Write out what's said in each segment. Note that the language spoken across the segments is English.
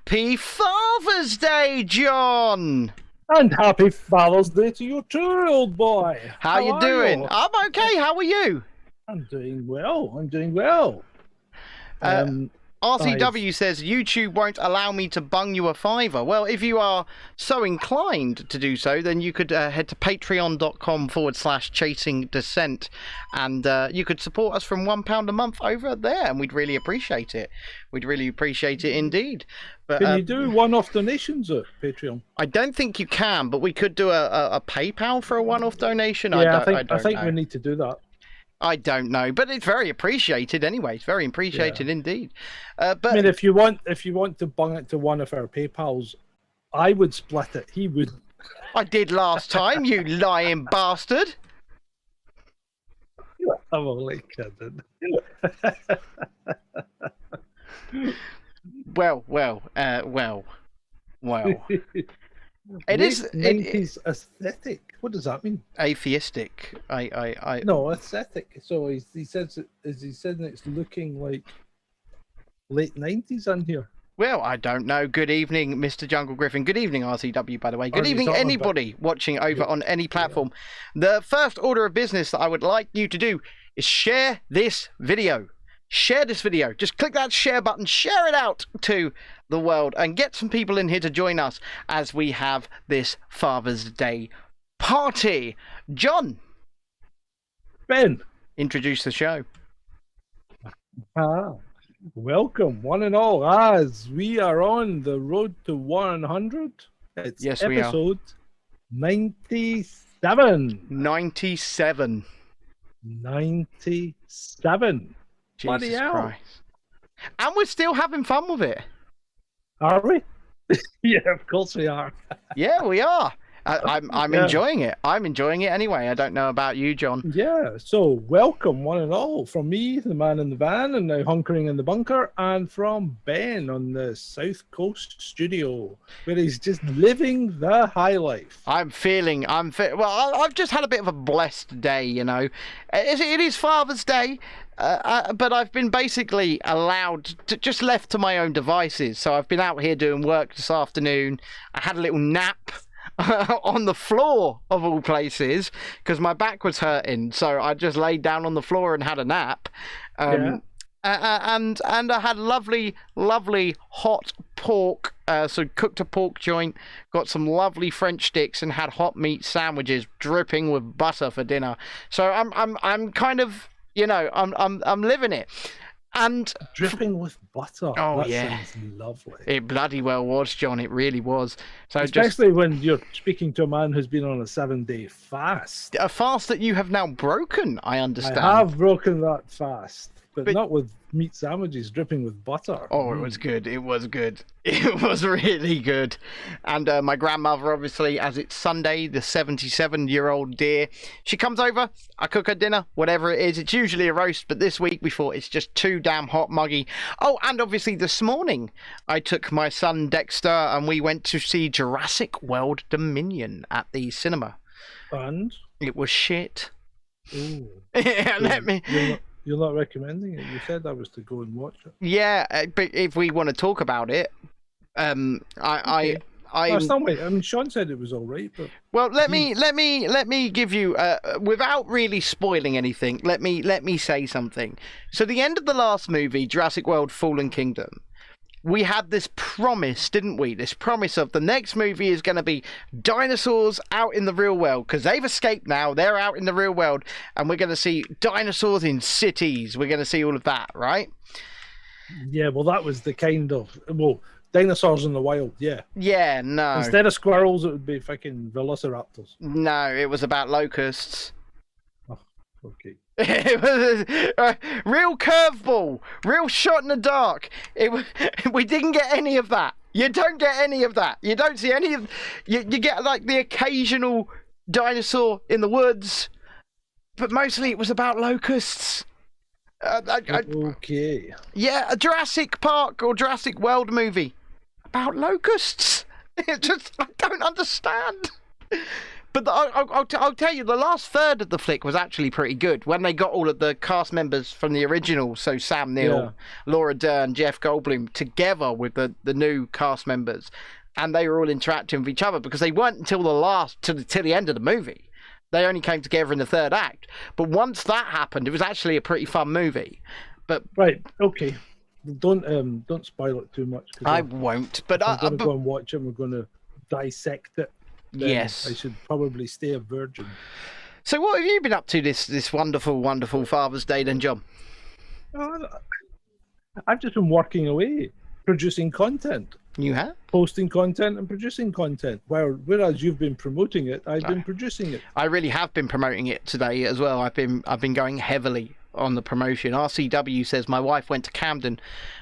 Happy Father's Day, John! And happy Father's Day to you too, old boy. How you doing? You? I'm okay. How are you? I'm doing well. I'm doing well. RCW says YouTube won't allow me to bung you a fiver. Well, if you are so inclined to do so, then you could head to patreon.com/chasing Dissent, and you could support us from £1 a month over there, and we'd really appreciate it. We'd really appreciate it indeed. But, can you do one-off donations at Patreon? I don't think you can, but we could do a PayPal for a one-off donation. Yeah, I think know. we need to do that. I don't know, but it's very appreciated anyway. It's very appreciated indeed. But I mean, if you want to bung it to one of our PayPals, I would split it. He would. I did last time, you lying bastard. I'm only kidding. Well. It is 90s aesthetic. What does that mean? atheistic. No, aesthetic. So he says it's looking like late 90s on here. Well, I don't know. Good evening, Mr. Jungle Griffin. Good evening, RCW, by the way. Good evening, anybody watching over on any platform. The first order of business that I would like you to do is share this video. Share this video. Just click that share button, share it out to the world, and get some people in here to join us as we have this Father's Day party. John, Ben, introduce the show. Welcome, one and all, as we are on the road to 100. It's episode 97. 97. 97. Jesus Christ. And we're still having fun with it. Are we? Yeah, of course we are. Yeah, we are. I'm enjoying it. I'm enjoying it anyway. I don't know about you, John. Yeah, so welcome one and all from me, the man in the van and now hunkering in the bunker, and from Ben on the South Coast studio, where he's just living the high life. I've just had a bit of a blessed day, you know. It is Father's Day. But I've been basically allowed to just left to my own devices. So I've been out here doing work this afternoon. I had a little nap on the floor of all places because my back was hurting. So I just laid down on the floor and had a nap. And I had lovely hot pork. So cooked a pork joint, got some lovely French sticks, and had hot meat sandwiches dripping with butter for dinner. So I'm kind of, you know, I'm living it, and dripping with butter. Oh, that yeah, sounds lovely. It bloody well was, John. It really was. So especially when you're speaking to a man who's been on a 7-day fast. A fast that you have now broken, I understand. I have broken that fast, but not with meat sandwiches dripping with butter. Oh, it was good. It was good. It was really good. And my grandmother, obviously, as it's Sunday, the 77-year-old dear, she comes over, I cook her dinner, whatever it is. It's usually a roast, but this week we thought it's just too damn hot muggy. Oh, and obviously this morning I took my son Dexter and we went to see Jurassic World Dominion at the cinema. And? It was shit. Ooh. Yeah, You're not recommending it. You said I was to go and watch it. Yeah, but if we want to talk about it, I mean, Sean said it was all right, but well, let me give you, without really spoiling anything, let me say something. So the end of the last movie, Jurassic World: Fallen Kingdom, we had this promise, didn't we? This promise of the next movie is going to be dinosaurs out in the real world, because they've escaped now. They're out in the real world, and we're going to see dinosaurs in cities. We're going to see all of that, right? Yeah, well, that was the kind of... Well, dinosaurs in the wild, yeah. Yeah, no. Instead of squirrels, it would be fucking velociraptors. No, it was about locusts. Oh, okay. It was a real curveball, real shot in the dark. We didn't get any of that. You don't get any of that. You don't see any of... You get like the occasional dinosaur in the woods, but mostly it was about locusts. Okay. Yeah, a Jurassic Park or Jurassic World movie about locusts. It just... I don't understand. But I'll tell you, the last third of the flick was actually pretty good when they got all of the cast members from the original, so Sam Neill, Laura Dern, Jeff Goldblum, together with the new cast members, and they were all interacting with each other because they weren't until the end of the movie. They only came together in the third act. But once that happened, it was actually a pretty fun movie. But right, okay, don't spoil it too much. I won't. But I'm going to go and watch it. And we're going to dissect it. Yes, I should probably stay a virgin. So what have you been up to this wonderful, wonderful Father's Day then, John? I've just been working away, producing content. You have? Posting content and producing content. Whereas you've been promoting it, I've been producing it. I really have been promoting it today as well. I've been going heavily on the promotion. RCW says my wife went to Camden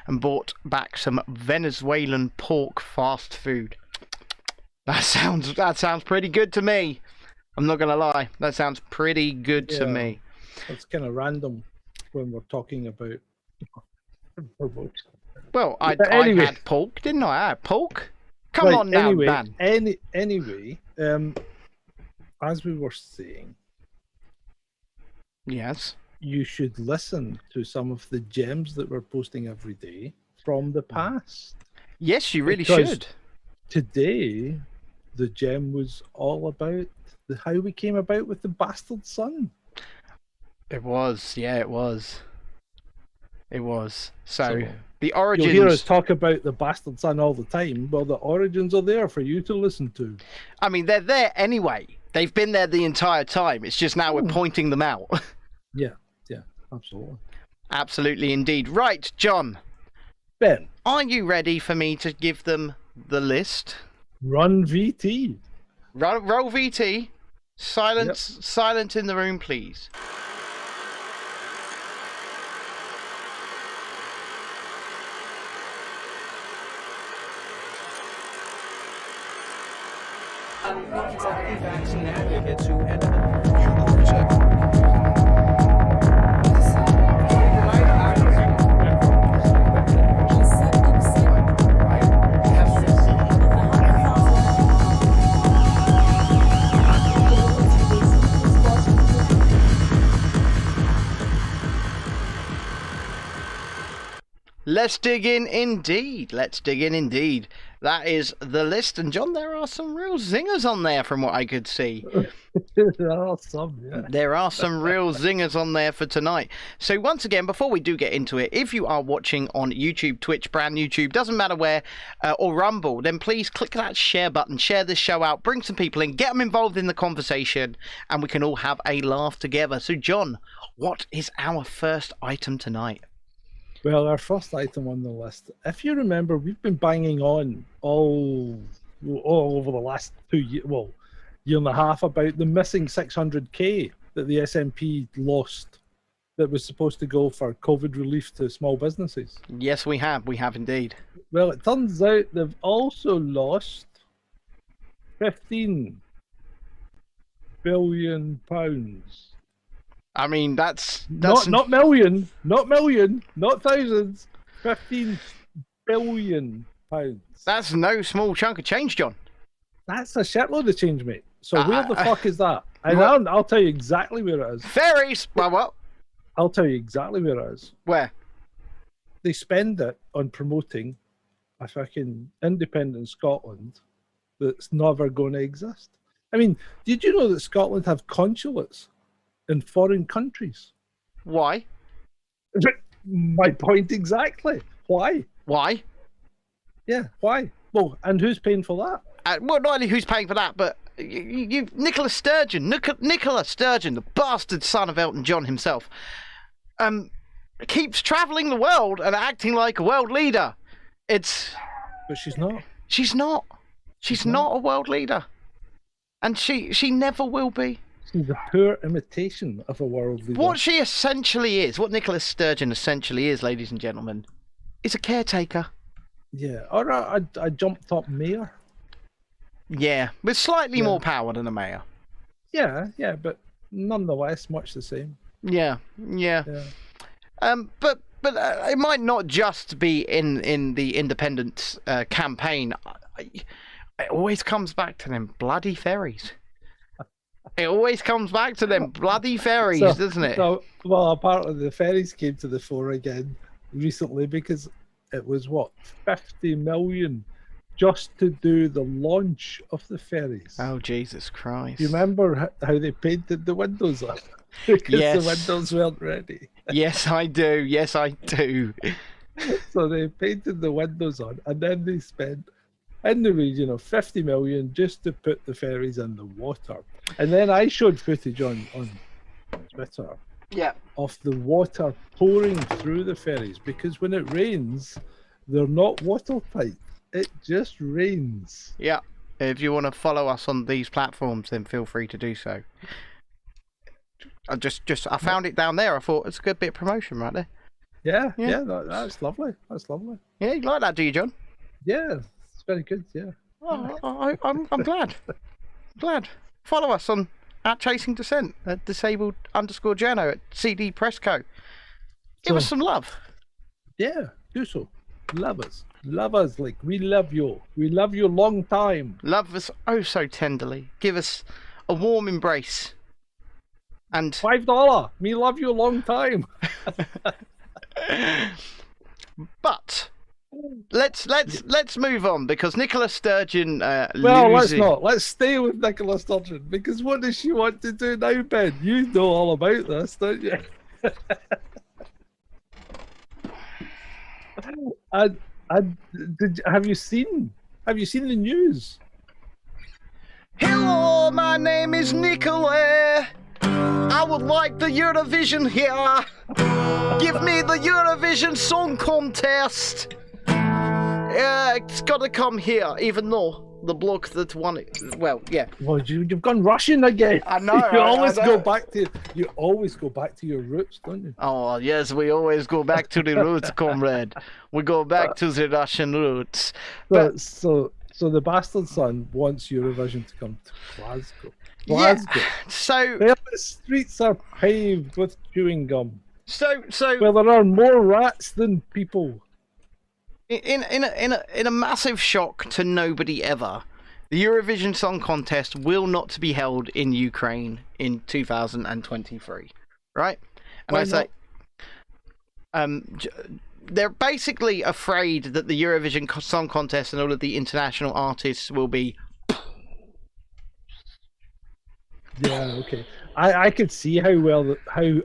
and bought back some Venezuelan pork fast food. That sounds pretty good to me. I'm not gonna lie. That sounds pretty good to me. It's kind of random when we're talking about promotion. Well, I had pork, didn't I? I had pork. Come on now, man. Anyway, as we were saying, yes, you should listen to some of the gems that we're posting every day from the past. Yes, you really should. Today, the gem was all about how we came about with the bastard son. It was, yeah, it was. It was. So the origins. You'll hear us talk about the bastard son all the time. Well, the origins are there for you to listen to. I mean, they're there anyway. They've been there the entire time. It's just now we're pointing them out. Yeah, absolutely. Absolutely, indeed. Right, John. Ben. Are you ready for me to give them the list? Run VT. Roll VT. Silent in the room, please. Vaccine advocates who ended the Let's dig in indeed. Let's dig in indeed. That is the list. And John, there are some real zingers on there from what I could see. There are some, yeah. There are some real zingers on there for tonight. So once again, before we do get into it, if you are watching on YouTube, Twitch, brand YouTube, doesn't matter where, or Rumble, then please click that share button, share this show out, bring some people in, get them involved in the conversation, and we can all have a laugh together. So John, what is our first item tonight? Well, our first item on the list, if you remember, we've been banging on all over the last 2 years, well, year and a half, about the missing 600k that the SNP lost that was supposed to go for COVID relief to small businesses. Yes, we have indeed. Well, it turns out they've also lost £15 billion. I mean, that's not million, not thousands. £15 billion. That's no small chunk of change, John. That's a shitload of change, mate. So where the fuck is that? And I'll tell you exactly where it is. Fairies. Well, what? I'll tell you exactly where it is. Where? They spend it on promoting a fucking independent Scotland that's never going to exist. I mean, did you know that Scotland have consulates in foreign countries? Why? My point exactly. Why? Why? Yeah, why? Well, and who's paying for that? Well, not only who's paying for that, but you Nicola Sturgeon, the bastard son of Elton John himself, keeps travelling the world and acting like a world leader. But she's not. She's not. She's not a world leader, and she never will be. She's a poor imitation of a world leader. What she essentially is, what Nicola Sturgeon essentially is, ladies and gentlemen, is a caretaker. Yeah, or a jumped up mayor. Yeah, with slightly more power than a mayor. Yeah, but nonetheless, much the same. Yeah. But it might not just be in the independence campaign. It always comes back to them bloody ferries. It always comes back to them bloody ferries, doesn't it? So, well, apparently the ferries came to the fore again recently because it was, what, 50 million just to do the launch of the ferries. Oh, Jesus Christ. Do you remember how they painted the windows on? Because Yes. the windows weren't ready. Yes, I do. Yes, I do. So they painted the windows on, and then they spent in the region of 50 million just to put the ferries in the water. And then I showed footage on Twitter Yeah. of the water pouring through the ferries, because when it rains, they're not watertight. It just rains. Yeah. If you want to follow us on these platforms, then feel free to do so. I found it down there. I thought it's a good bit of promotion right there. Yeah, Yeah. that's lovely. That's lovely. Yeah, you like that, do you, John? Yeah, it's very good. Yeah. Oh, I'm glad. Glad. Follow us on @Chasing Dissent, at disabled_journo, at CD Presco. Give us some love. Yeah, do so. Love us. Love us like we love you. We love you long time. Love us oh so tenderly. Give us a warm embrace. And $5. Me love you long time. but let's move on, because Nicola Sturgeon Well, let's losing. not. Let's stay with Nicola Sturgeon, because what does she want to do now, Ben? You know all about this, don't you? Have you seen the news? Hello, my name is Nicola. I would like the Eurovision here. Give me the Eurovision Song Contest. It's got to come here, even though the bloke that won it. Well, yeah. Well, you've gone Russian again. I know. You I always know. go back to your roots, don't you? Oh, yes, we always go back to the roots, comrade. We go back to the Russian roots. But So the bastard son wants Eurovision to come to Glasgow. yeah, Glasgow. so Where the streets are paved with chewing gum. so Where there are more rats than people. in a massive shock to nobody ever, the Eurovision Song Contest will not be held in Ukraine in 2023, right? And Why I say, they're basically afraid that the Eurovision Song Contest and all of the international artists will be. Yeah, okay. I could see how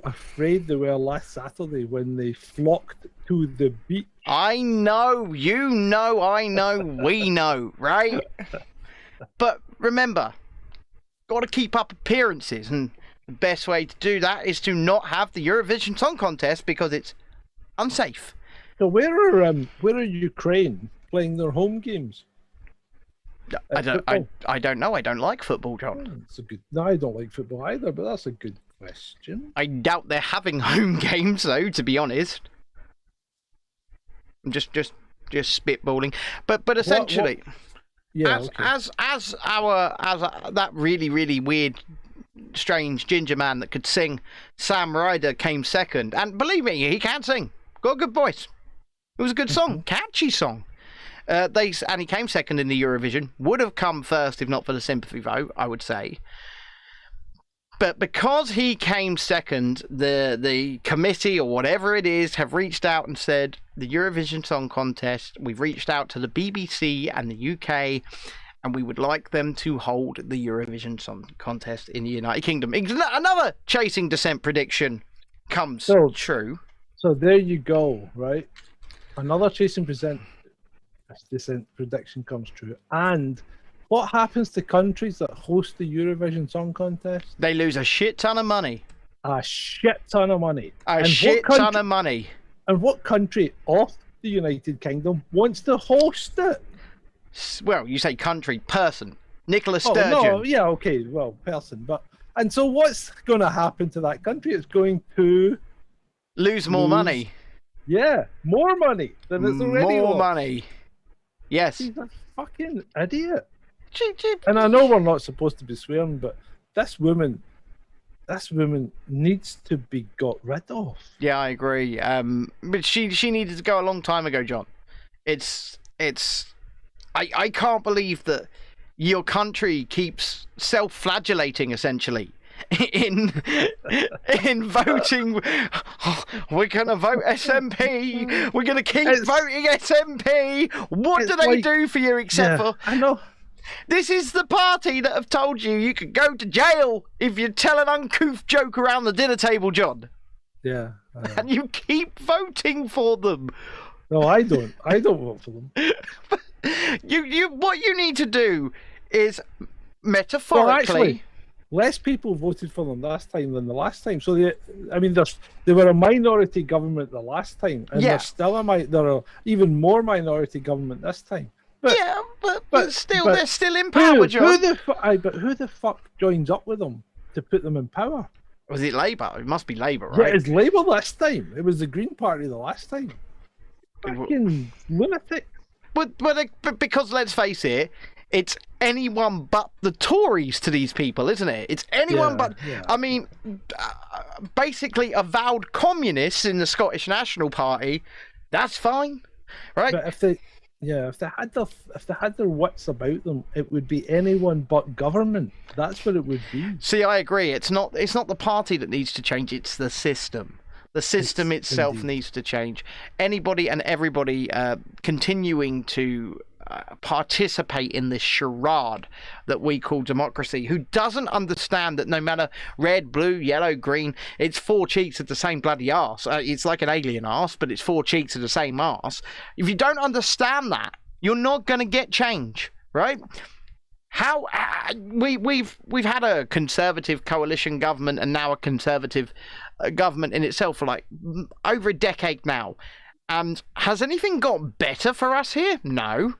afraid they were last Saturday when they flocked to the beach. I know, you know, I know, we know, right? But remember, got to keep up appearances, and the best way to do that is to not have the Eurovision Song Contest, because it's unsafe. So where are Ukraine playing their home games? I don't football? I don't know. I don't like football, John. That's a good. No, I don't like football either, but that's a good question. I doubt they're having home games, though, to be honest. I'm just spitballing, but essentially, Yeah, as okay. that really weird, strange ginger man that could sing, Sam Ryder, came second, and believe me, he can sing. Got a good voice. It was a good song, catchy song. And he came second in the Eurovision. Would have come first if not for the sympathy vote, I would say. But because he came second, the committee or whatever it is have reached out and said, the Eurovision Song Contest, we've reached out to the BBC and the UK, and we would like them to hold the Eurovision Song Contest in the United Kingdom. Another Chasing Dissent prediction comes true. So there you go, right? Another Chasing Dissent prediction comes true. And what happens to countries that host the Eurovision Song Contest? They lose a shit ton of money. A shit ton of money. A shit ton of money. And what country of the United Kingdom wants to host it? Well, you say country, person. Nicola Oh, Sturgeon. no, yeah, okay, well, person. And so what's going to happen to that country? It's going to lose more money. Yeah, more money than it's already More lost. money. Yes. He's a fucking idiot. Chip. And I know we're not supposed to be swearing, but this woman needs to be got rid of. Yeah, I agree. But she needed to go a long time ago, John. I can't believe that your country keeps self-flagellating essentially in voting. "Oh, we're gonna vote SNP. We're gonna keep voting SNP. What do they do for you except for? I know. This is the party that have told you could go to jail if you tell an uncouth joke around the dinner table, John. Yeah. I know. And you keep voting for them. No, I don't. I don't vote for them. What you need to do is metaphorically. Well, actually, less people voted for them last time than the last time. So they were a minority government the last time, and they're still they're a even more minority government this time. But, yeah, but still, they're still in power, John. But who the fuck joins up with them to put them in power? Was it Labour? It must be Labour, right? Yeah, it's Labour this time. It was the Green Party the last time. Fucking lunatic. But because let's face it, it's anyone but the Tories to these people, isn't it? It's anyone but. Yeah. I mean, basically avowed communists in the Scottish National Party. That's fine, right? But if they had their wits about them, it would be anyone but government. That's what it would be. See, I agree. It's not the party that needs to change. It's the system. The system itself needs to change. Anybody and everybody continuing to participate in this charade that we call democracy, who doesn't understand that no matter red, blue, yellow, green, it's four cheeks of the same bloody arse. It's like an alien arse, but it's four cheeks of the same arse. If you don't understand that, you're not going to get change, right? How we've had a conservative coalition government and now a conservative government in itself for like over a decade now. And has anything got better for us here? No.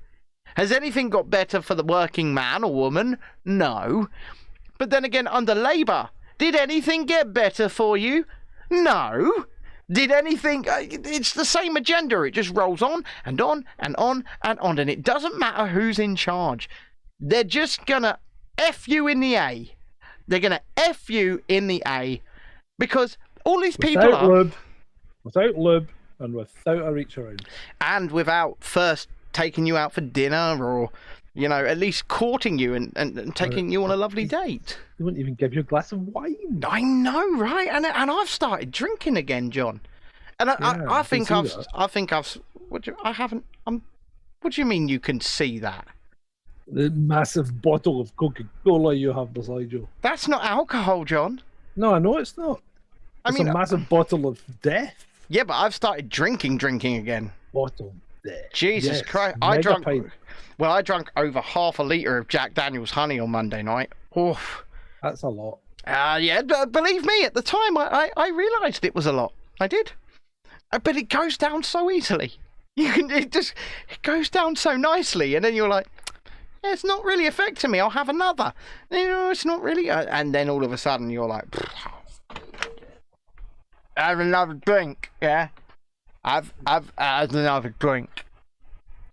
Has anything got better for the working man or woman? No. But then again, under Labour, did anything get better for you? No. Did anything... It's the same agenda. It just rolls on and on and on and on. And it doesn't matter who's in charge. They're just going to F you in the A. They're going to F you in the A. Because all these people without lube and without a reach around. And without first taking you out for dinner or, you know, at least courting you and taking you on a lovely date. They wouldn't even give you a glass of wine. I know, right? And I've started drinking again, John. And I think I've what do you mean you can see that? The massive bottle of Coca-Cola you have beside you. That's not alcohol, John. No, I know it's not. It's a massive bottle of death. Yeah, but I've started drinking again. Bottle death. Jesus Christ. I drank over half a litre of Jack Daniel's honey on Monday night. Oof. That's a lot. Yeah, but believe me, at the time I realised it was a lot. I did. But it goes down so easily. It goes down so nicely, and then you're like, yeah, it's not really affecting me. I'll have another. You know, it's not really. And then all of a sudden you're like, have another drink. Yeah, I've had another drink.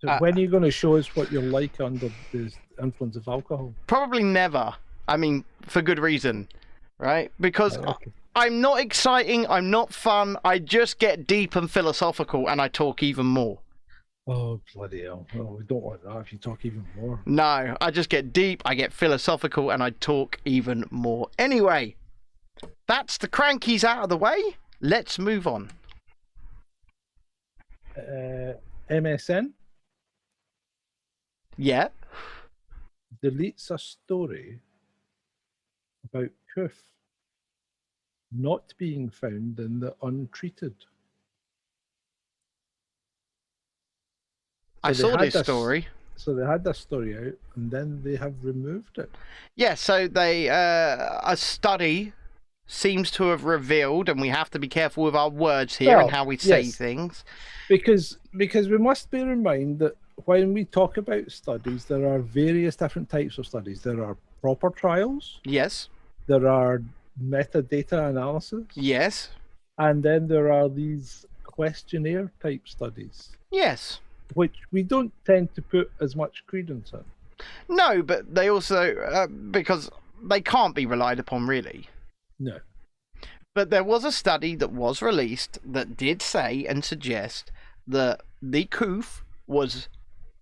So when are you going to show us what you're like under the influence of alcohol? Probably never. I mean, for good reason, right? Because I'm not exciting. I'm not fun. I just get deep and philosophical, and I talk even more. Oh, bloody hell. Oh, we don't want that if you talk even more. No, I just get deep, I get philosophical, and I talk even more. Anyway, that's the crankies out of the way. Let's move on. MSN? Yeah. Deletes a story about Coof not being found in the untreated. I saw this story. So they had this story out, and then they have removed it. Yeah, so they a study seems to have revealed, and we have to be careful with our words here and how we say things. Because we must bear in mind that when we talk about studies, there are various different types of studies. There are proper trials. Yes. There are metadata analysis. Yes. And then there are these questionnaire type studies. Yes. Which we don't tend to put as much credence in. No, but they also, because they can't be relied upon, really. No. But there was a study that was released that did say and suggest that the coof was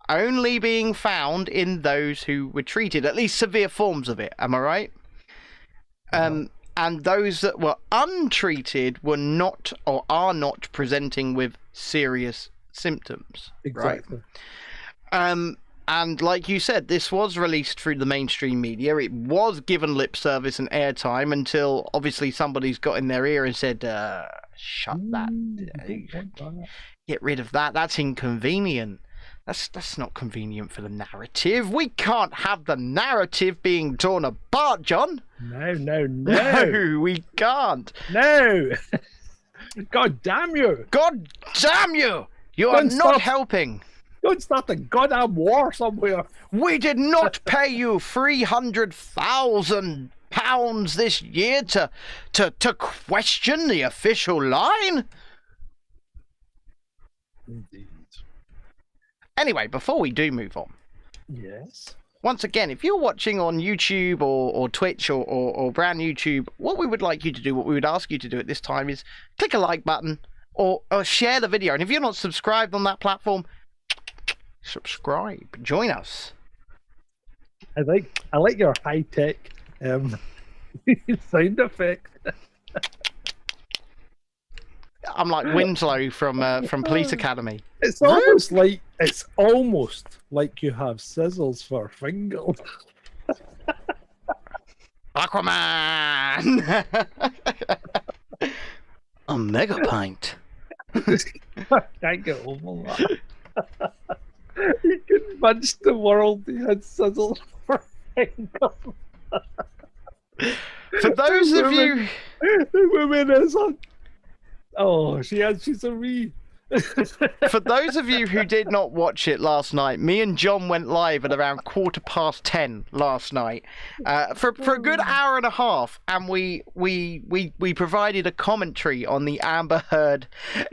only being found in those who were treated, at least severe forms of it. Am I right? And those that were untreated were not or are not presenting with serious symptoms. Exactly. Right? And like you said, this was released through the mainstream media. It was given lip service and airtime until obviously somebody's got in their ear and said, shut that. Get rid of that. That's inconvenient. That's not convenient for the narrative. We can't have the narrative being torn apart, John. No. No, we can't. No. God damn you. God damn you. You are not helping. Don't start a goddamn war somewhere. We did not pay you £300,000 this year to question the official line. Indeed. Anyway, before we do move on, Yes. once again, if you're watching on YouTube or Twitch or brand YouTube, what we would like you to do, what we would ask you to do at this time is click a like button or share the video. And if you're not subscribed on that platform, subscribe. Join us. I like your high tech sound effect. I'm like Winslow from Police Academy. It's almost like you have scissors for fingers. Aquaman! A mega pint. Can't get over that. He convinced the world he had scissors for fingers. For those of you... The woman is on. Oh, she's a wee. For those of you who did not watch it last night, me and John went live at around 10:15 last night for a good hour and a half, and we provided a commentary on the Amber Heard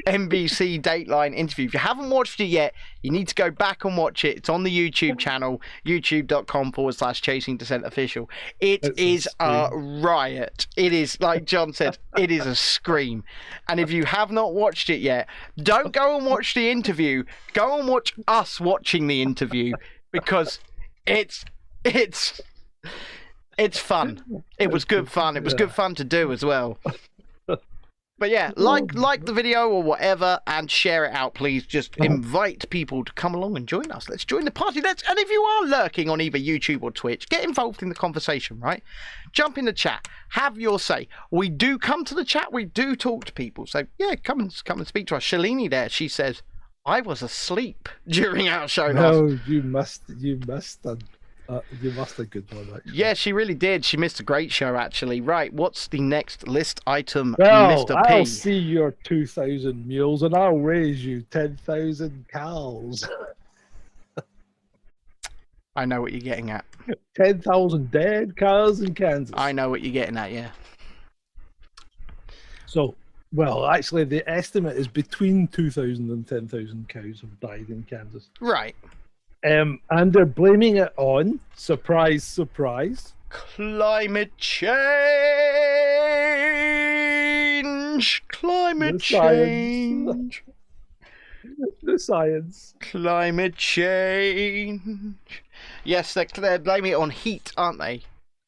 NBC Dateline interview. If you haven't watched it yet, you need to go back and watch it. It's on the YouTube channel, youtube.com/Chasing Dissent Official. It is a riot. It is, like John said, it is a scream. And if you have not watched it yet, don't go and watch the interview. Go and watch us watching the interview, because it's fun. It was good fun. It was good fun to do as well. But yeah, like the video or whatever, and share it out, please. Just invite people to come along and join us. Let's join the party. And if you are lurking on either YouTube or Twitch, get involved in the conversation, right? Jump in the chat. Have your say. We do come to the chat. We do talk to people. So yeah, come and speak to us. Shalini there, she says, I was asleep during our show. No, you missed a good one, actually. Yeah, she really did. She missed a great show, actually. Right, what's the next list item, Well, Mr. P? I'll see your 2,000 mules and I'll raise you 10,000 cows. I know what you're getting at. 10,000 dead cows in Kansas. I know what you're getting at, yeah. So, well, actually, the estimate is between 2,000 and 10,000 cows have died in Kansas. Right. And they're blaming it on, surprise, surprise, Climate change. Climate change. The science. Climate change. Yes, they're blaming it on heat, aren't they?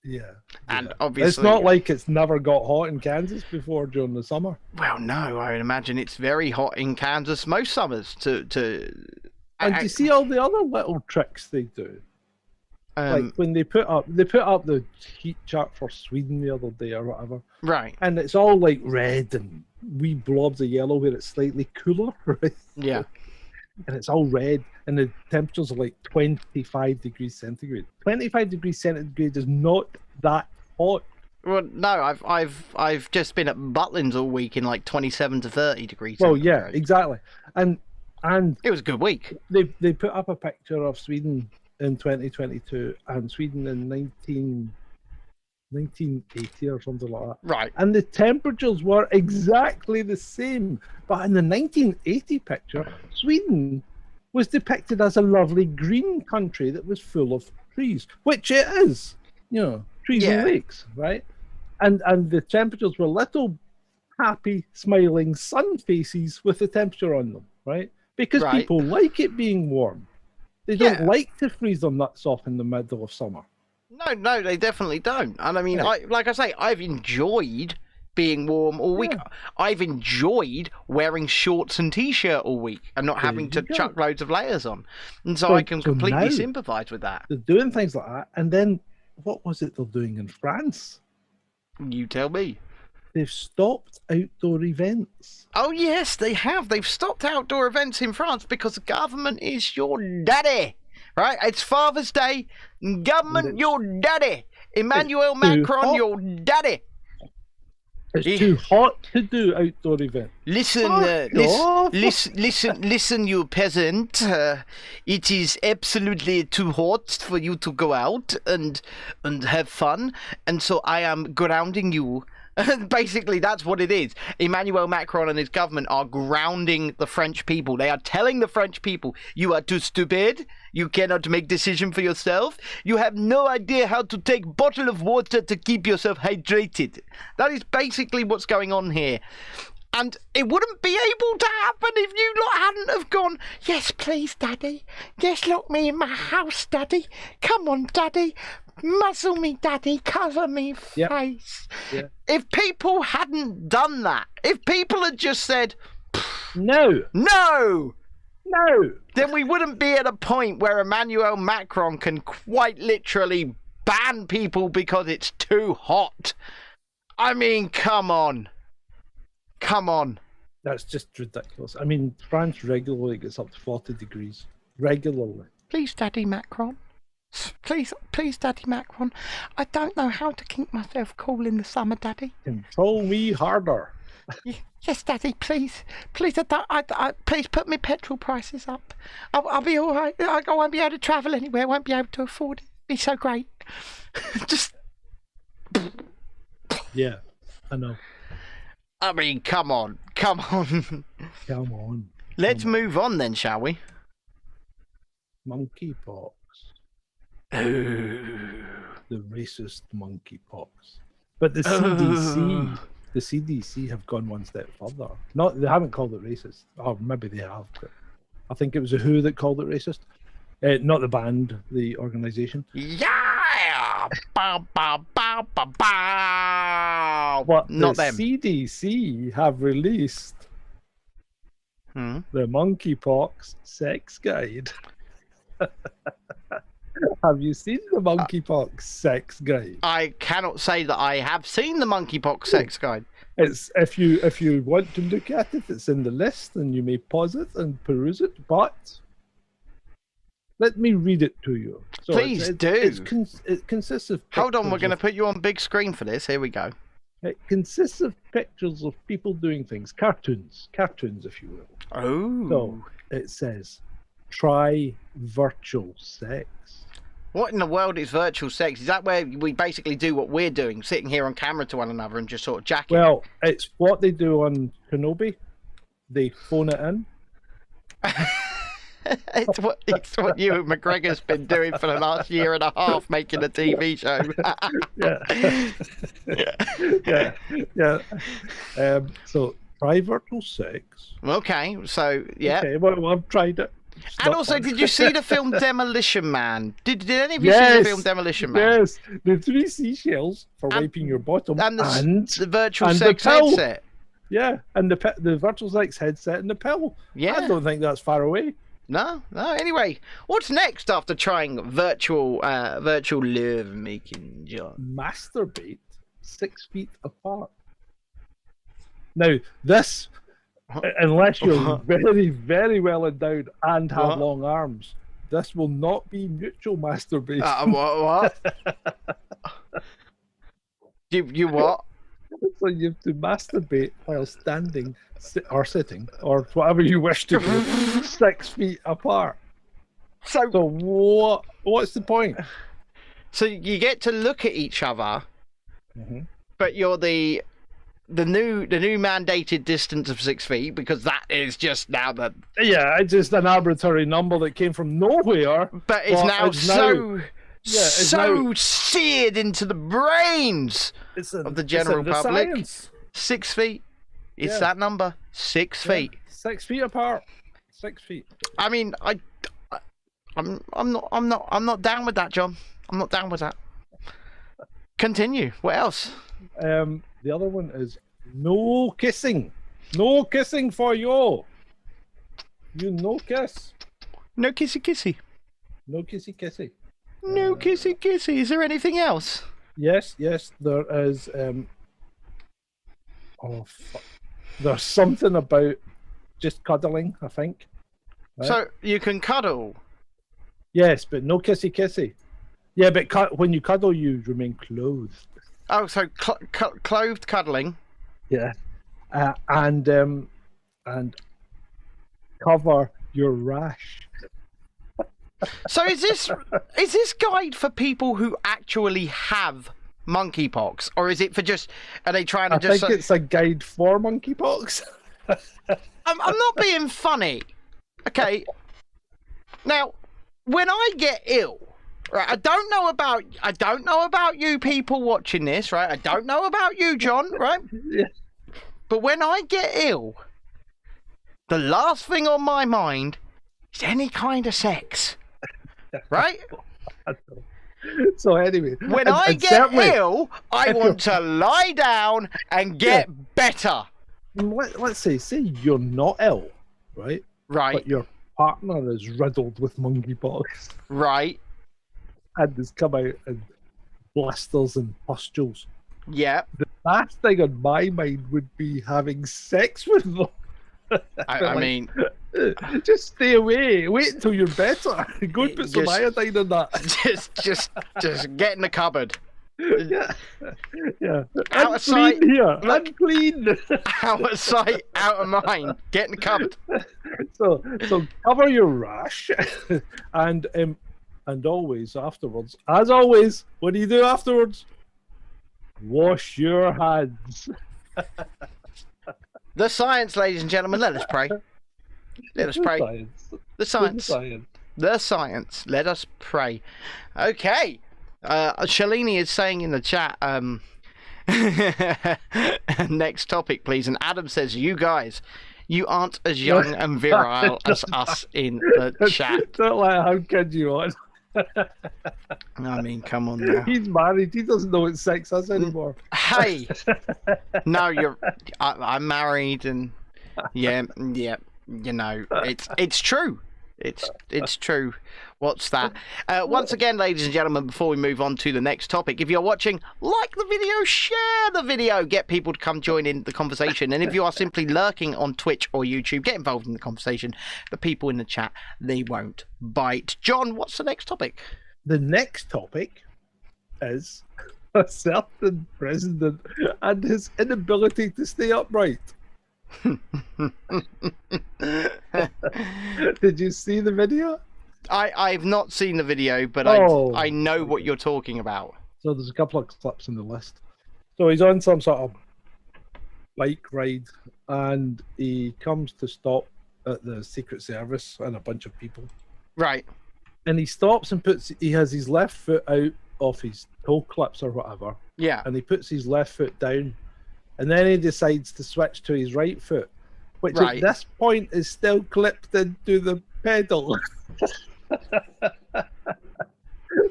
Yeah. And obviously, it's not like it's never got hot in Kansas before during the summer. Well, no, I would imagine it's very hot in Kansas most summers. And do you see all the other little tricks they do? Like when they put up the heat chart for Sweden the other day or whatever. Right. And it's all like red and wee blobs of yellow where it's slightly cooler, right? Yeah. And it's all red, and the temperatures are like 25 degrees centigrade. 25 degrees centigrade is not that hot. Well, no, I've just been at Butlins all week in like 27 to 30 degrees. Well, yeah, exactly. And it was a good week. They put up a picture of Sweden in 2022 and Sweden in 1980 or something like that. Right. And the temperatures were exactly the same. But in the 1980 picture, Sweden was depicted as a lovely green country that was full of trees, which it is, trees and lakes, right? And the temperatures were little happy, smiling sun faces with the temperature on them, right? Because people like it being warm. They don't Yeah. like to freeze their nuts off in the middle of summer. No, they definitely don't. And I mean, Right. like I say, I've enjoyed being warm all week. Yeah. I've enjoyed wearing shorts and t-shirt all week and not There having to you go. chuck loads of layers on. And so So- I can so completely now- sympathise with that. They're doing things like that, and then what was it they're doing in France? You tell me. They've stopped outdoor events. Oh yes, they have. They've stopped outdoor events in France because the government is your daddy. Right? It's Father's Day. Government, it's- your daddy. Emmanuel it's too Macron, hot. your daddy. It's Yeah. too hot to do outdoor events. Listen, Fuck off. listen, you peasant. It is absolutely too hot for you to go out and have fun, and so I am grounding you. Basically, that's what it is. Emmanuel Macron and his government are grounding the French people. They are telling the French people, you are too stupid. You cannot make decision for yourself. You have no idea how to take bottle of water to keep yourself hydrated. That is basically what's going on here. And it wouldn't be able to happen if you lot hadn't have gone, yes, please, Daddy. Yes, lock me in my house, Daddy. Come on, Daddy. Muzzle me, Daddy. Cover me Yep. face. Yeah. If people hadn't done that, if people had just said, No, no, no. then we wouldn't be at a point where Emmanuel Macron can quite literally ban people because it's too hot. I mean, come on. Come on. That's just ridiculous. I mean, France regularly gets up to 40 degrees. Regularly. Please, Daddy Macron. Please, Daddy Macron. I don't know how to keep myself cool in the summer, Daddy. Control me harder. Yes, Daddy, please. Please, please put me petrol prices up. I'll be all right. I won't be able to travel anywhere. I won't be able to afford it. It'd be so great. Just, Yeah, I know. I mean, come on. Come on. Come on. Let's move on then, shall we? Monkeypox. Ooh. The racist monkeypox. But the CDC have gone one step further. Not, they haven't called it racist. Or maybe they have, but I think it was the WHO that called it racist. Not the band, the organisation. Yeah! Bow, bow, bow, bow, bow. But Not the them. CDC have released Hmm. the monkeypox sex guide. Have you seen the monkeypox sex guide? I cannot say that I have seen the monkeypox sex guide. It's if you want to look at it, it's in the list, and you may pause it and peruse it. But let me read it to you. So Please do. It consists of. Hold on, we're pictures going to of- put you on big screen for this. Here we go. It consists of pictures of people doing things, cartoons, if you will. Oh. So it says, try virtual sex. What in the world is virtual sex? Is that where we basically do what we're doing, sitting here on camera to one another and just sort of jacking? Well, it's what they do on Kenobi. They phone it in. it's what you and McGregor's been doing for the last year and a half, making a TV show. Yeah. So try virtual sex. Okay, so yeah. Okay, well, I've tried it. It's And not also, fun. did you see the film Demolition Man? Did any of you see the film Demolition Man? Yes, the 3 seashells for And- wiping your bottom, And the virtual and the sex pill. headset. yeah, and the virtual sex headset and the pill. Yeah. I don't think that's far away. No. Anyway, what's next after trying virtual love making, John? Masturbate 6 feet apart. Now, this, unless you're very, very well endowed and have What? long arms, this will not be mutual masturbation. What? You what? So you have to masturbate while standing or sitting or whatever you wish to do 6 feet apart. So What's the point? you get to look at each other, Mm-hmm. but you're the new mandated distance of 6 feet, because that is just now the. Yeah, it's just an arbitrary number that came from nowhere. But it's Well, now it's so. it's so seared into the brains It's of the general the public. science. 6 feet. It's Yeah. that number. 6 feet. Yeah, 6 feet apart. 6 feet. I mean, I'm not down with that, John. I'm not down with that. Continue. What else? The other one is no kissing. No kissing for you. You no kiss. No kissy kissy. No kissy kissy. No kissy kissy. Is there anything else? Yes, there is. There's something about just cuddling, I think. Right? So you can cuddle. Yes, but no kissy kissy. Yeah, but when you cuddle, you remain clothed. Oh, so clothed cuddling. Yeah, and cover your rash. So is this guide for people who actually have monkeypox, or is it for just? Are they trying to I just? think it's a guide for monkeypox. I'm not being funny. Okay. Now, when I get ill, right? I don't know about you people watching this, right? I don't know about you, John, right? Yeah. But when I get ill, the last thing on my mind is any kind of sex, right? So anyway, When I get ill, I want to lie down and get better. Let's say you're not ill, right? Right. But your partner is riddled with monkeypox Right. and has come out in blisters and pustules. Yeah. The last thing on my mind would be having sex with them. I mean, just stay away. Wait until you're better. Go and put some iodine in that. just get in the cupboard. Yeah. Out of sight. Here. Look. Unclean. Out of sight, out of mind. Get in the cupboard. So cover your rash, and always afterwards, as always, what do you do afterwards? Wash your hands. The science, ladies and gentlemen. Let us pray. Let us pray. The science. The science. Let us pray. Okay. Shalini is saying in the chat, next topic, please. And Adam says, you guys, you aren't as young and virile as us in the chat. Don't let how kid you on. I mean, come on now. He's married. He doesn't know what sex is anymore. Hey, no, I'm married, and yeah, you know, it's true. It's true. What's that? Once again, ladies and gentlemen, before we move on to the next topic, if you're watching, like the video, share the video, get people to come join in the conversation. And if you are simply lurking on Twitch or YouTube, get involved in the conversation. The people in the chat, they won't bite. John, what's the next topic? The next topic is a certain president and his inability to stay upright. Did you see the video? I've not seen the video, but I know what you're talking about. So there's a couple of clips in the list. So he's on some sort of bike ride, and he comes to stop at the Secret Service and a bunch of people. Right. And he stops and he has his left foot out of his toe clips or whatever. Yeah. And he puts his left foot down, and then he decides to switch to his right foot, which Right. at this point is still clipped into the pedal.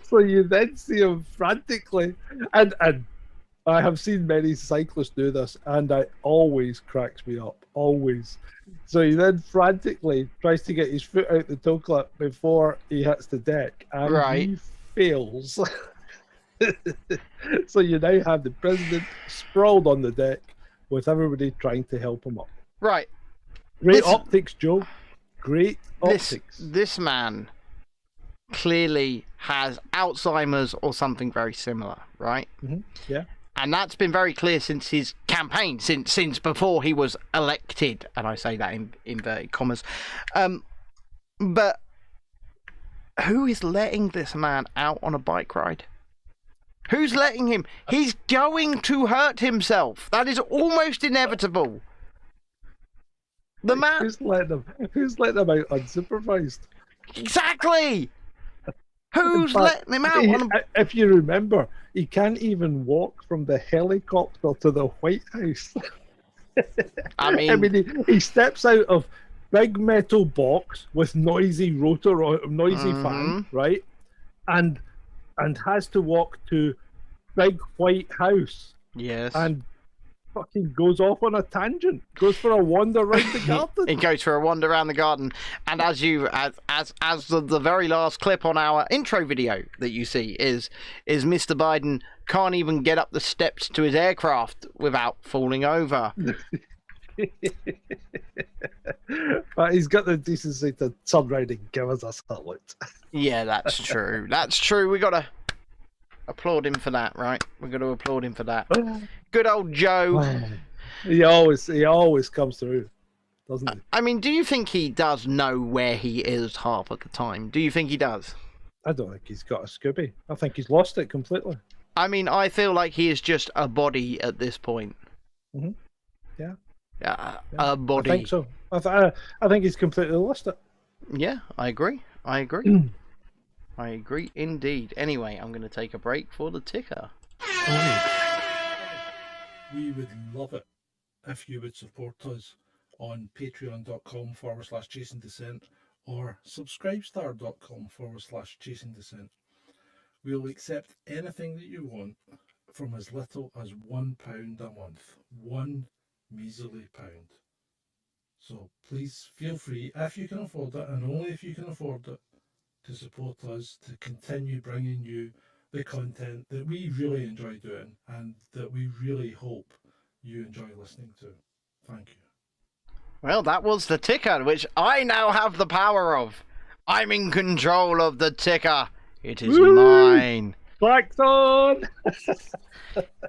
So you then see him frantically, and I have seen many cyclists do this, and it always cracks me up, always. So he then frantically tries to get his foot out the toe clip before he hits the deck, and Right. he fails. So you now have the president sprawled on the deck with everybody trying to help him up. Right. Great This- optics, Joe. Great optics. This man clearly has Alzheimer's or something very similar, right? Mm-hmm. Yeah. And that's been very clear since his campaign, since before he was elected, and I say that in inverted commas. But who is letting this man out on a bike ride? Who's letting him? He's going to hurt himself. That is almost inevitable. The man. Who's letting them out unsupervised? Exactly. Who's But letting him out on a... if you remember, he can't even walk from the helicopter to the White House. I mean, he steps out of big metal box with noisy rotor or noisy fan, right? And has to walk to big white house Yes. and fucking goes off on a tangent, goes for a wander around the garden. It goes for a wander around the garden, and as the very last clip on our intro video that you see is Mr. Biden can't even get up the steps to his aircraft without falling over. But he's got the decency to turn round and give us a salute. Yeah, that's true. That's true. We gotta applaud him for that, right? We got to applaud him for that. Good old Joe. He always comes through, doesn't he? I mean, do you think he does know where he is half of the time? Do you think he does? I don't think he's got a Scooby. I think he's lost it completely. I mean, I feel like he is just a body at this point. Mm-hmm. Yeah. A body. I think so. I think he's completely lost it. Yeah, I agree. I agree indeed. Anyway, I'm going to take a break for the ticker. We would love it if you would support us on patreon.com/Chasing Dissent or subscribestar.com/Chasing Dissent. We'll accept anything that you want from as little as £1 a month. £1 measly pound. So please feel free, if you can afford it, and only if you can afford it, to support us to continue bringing you the content that we really enjoy doing and that we really hope you enjoy listening to. Thank you. Well, that was the ticker, which I now have the power of. I'm in control of the ticker. It is mine. Klaxon!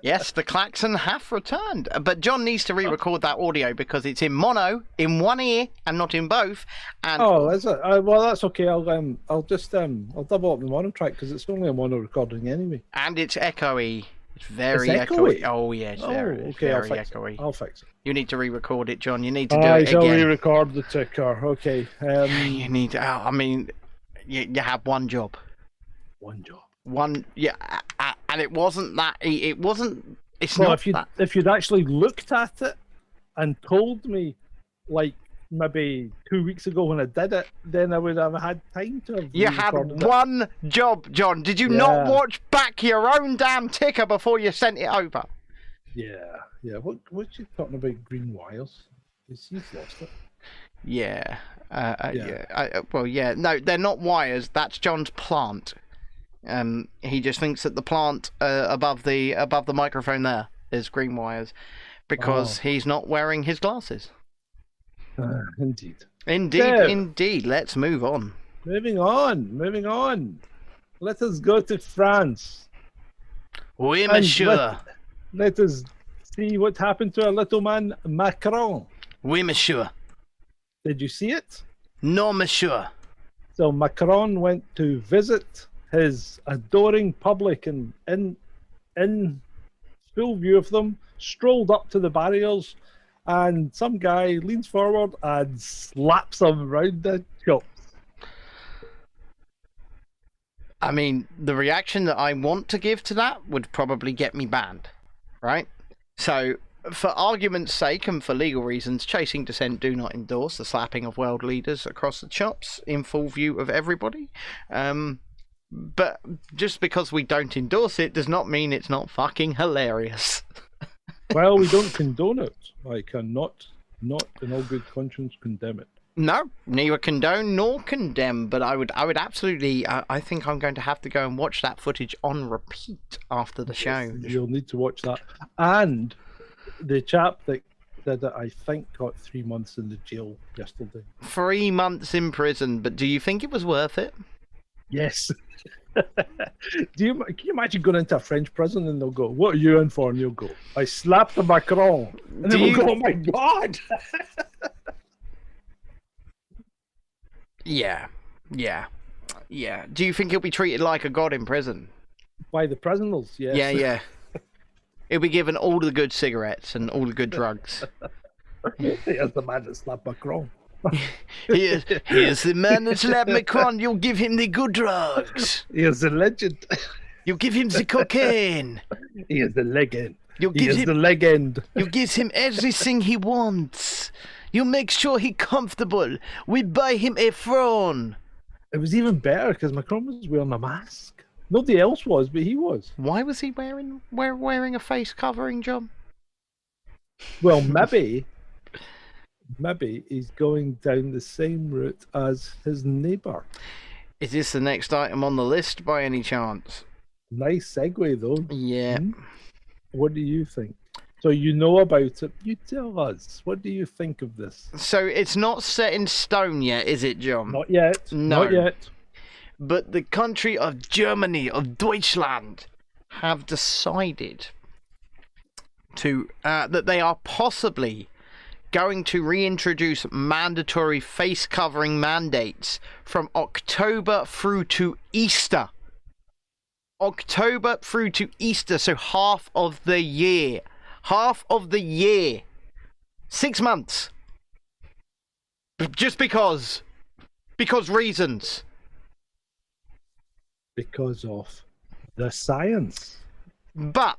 Yes, the klaxon hath returned. But John needs to re-record that audio because it's in mono, in one ear, and not in both. And Oh, is it? Well, that's okay. I'll double up the mono track because it's only a mono recording anyway. and it's echoey. It's very It's echoey. echoey? Oh, yeah, it's very, Okay, I'll very fix echoey. it. I'll fix it. You need to re-record it, John. You need to do I it shall again. re-record the ticker. Okay. You need to, I mean, you have one job. One job. One, yeah, and it wasn't that. It wasn't. It's Well, not that. if you'd actually looked at it and told me, like maybe 2 weeks ago when I did it, then I would have had time to have You had re-recorded it. one job, John. Did you not Yeah. watch back your own damn ticker before you sent it over? Yeah. What you talking about? Green wires? He's lost it. Yeah. Yeah. Well, yeah. No, they're not wires. That's John's plant. He just thinks that the plant above the microphone there is green wires because he's not wearing his glasses. Indeed. Indeed, So- indeed. Let's move on. Moving on. Let us go to France. Oui, And monsieur. Let us see what happened to our little man Macron. Oui, monsieur. Did you see it? Non, monsieur. So Macron went to visit his adoring public and in full view of them, strolled up to the barriers, and some guy leans forward and slaps him round the chops. I mean, the reaction that I want to give to that would probably get me banned, right? So, for argument's sake and for legal reasons, Chasing Dissent do not endorse the slapping of world leaders across the chops in full view of everybody. But just because we don't endorse it does not mean it's not fucking hilarious. Well, we don't condone it. I cannot, not in all good conscience, condemn it. No, neither condone nor condemn, but I would absolutely, I think I'm going to have to go and watch that footage on repeat after the show. You'll need to watch that. And the chap that did it, I think, got 3 months in the jail yesterday. 3 months in prison, but do you think it was worth it? Yes. Can you imagine going into a French prison and they'll go, "What are you in for?" And you'll go, "I slapped the Macron." And Do then you- we'll go, "Oh my God." Yeah. Do you think he'll be treated like a god in prison? By the prisoners, yes. Yeah. He'll be given all the good cigarettes and all the good drugs. Here's the man that slapped Macron. Here's the man that slapped Macron. You'll give him the good drugs. Here's the legend. You'll give him the cocaine. Here's the legend. You'll give Here's him. the legend. You give him everything he wants. You make sure he comfortable. We buy him a throne. It was even better because Macron was wearing a mask. Nobody else was, but he was. Why was he wearing a face covering, John? Well, maybe he's going down the same route as his neighbour. Is this the next item on the list by any chance? Nice segue, though. Yeah. What do you think? So you know about it. You tell us. What do you think of this? So it's not set in stone yet, is it, John? Not yet. No. Not yet. But the country of Germany, of Deutschland, have decided to that they are possibly going to reintroduce mandatory face covering mandates from October through to Easter. October through to Easter, so half of the year. Half of the year. 6 months. Just because. Because reasons. Because of the science. But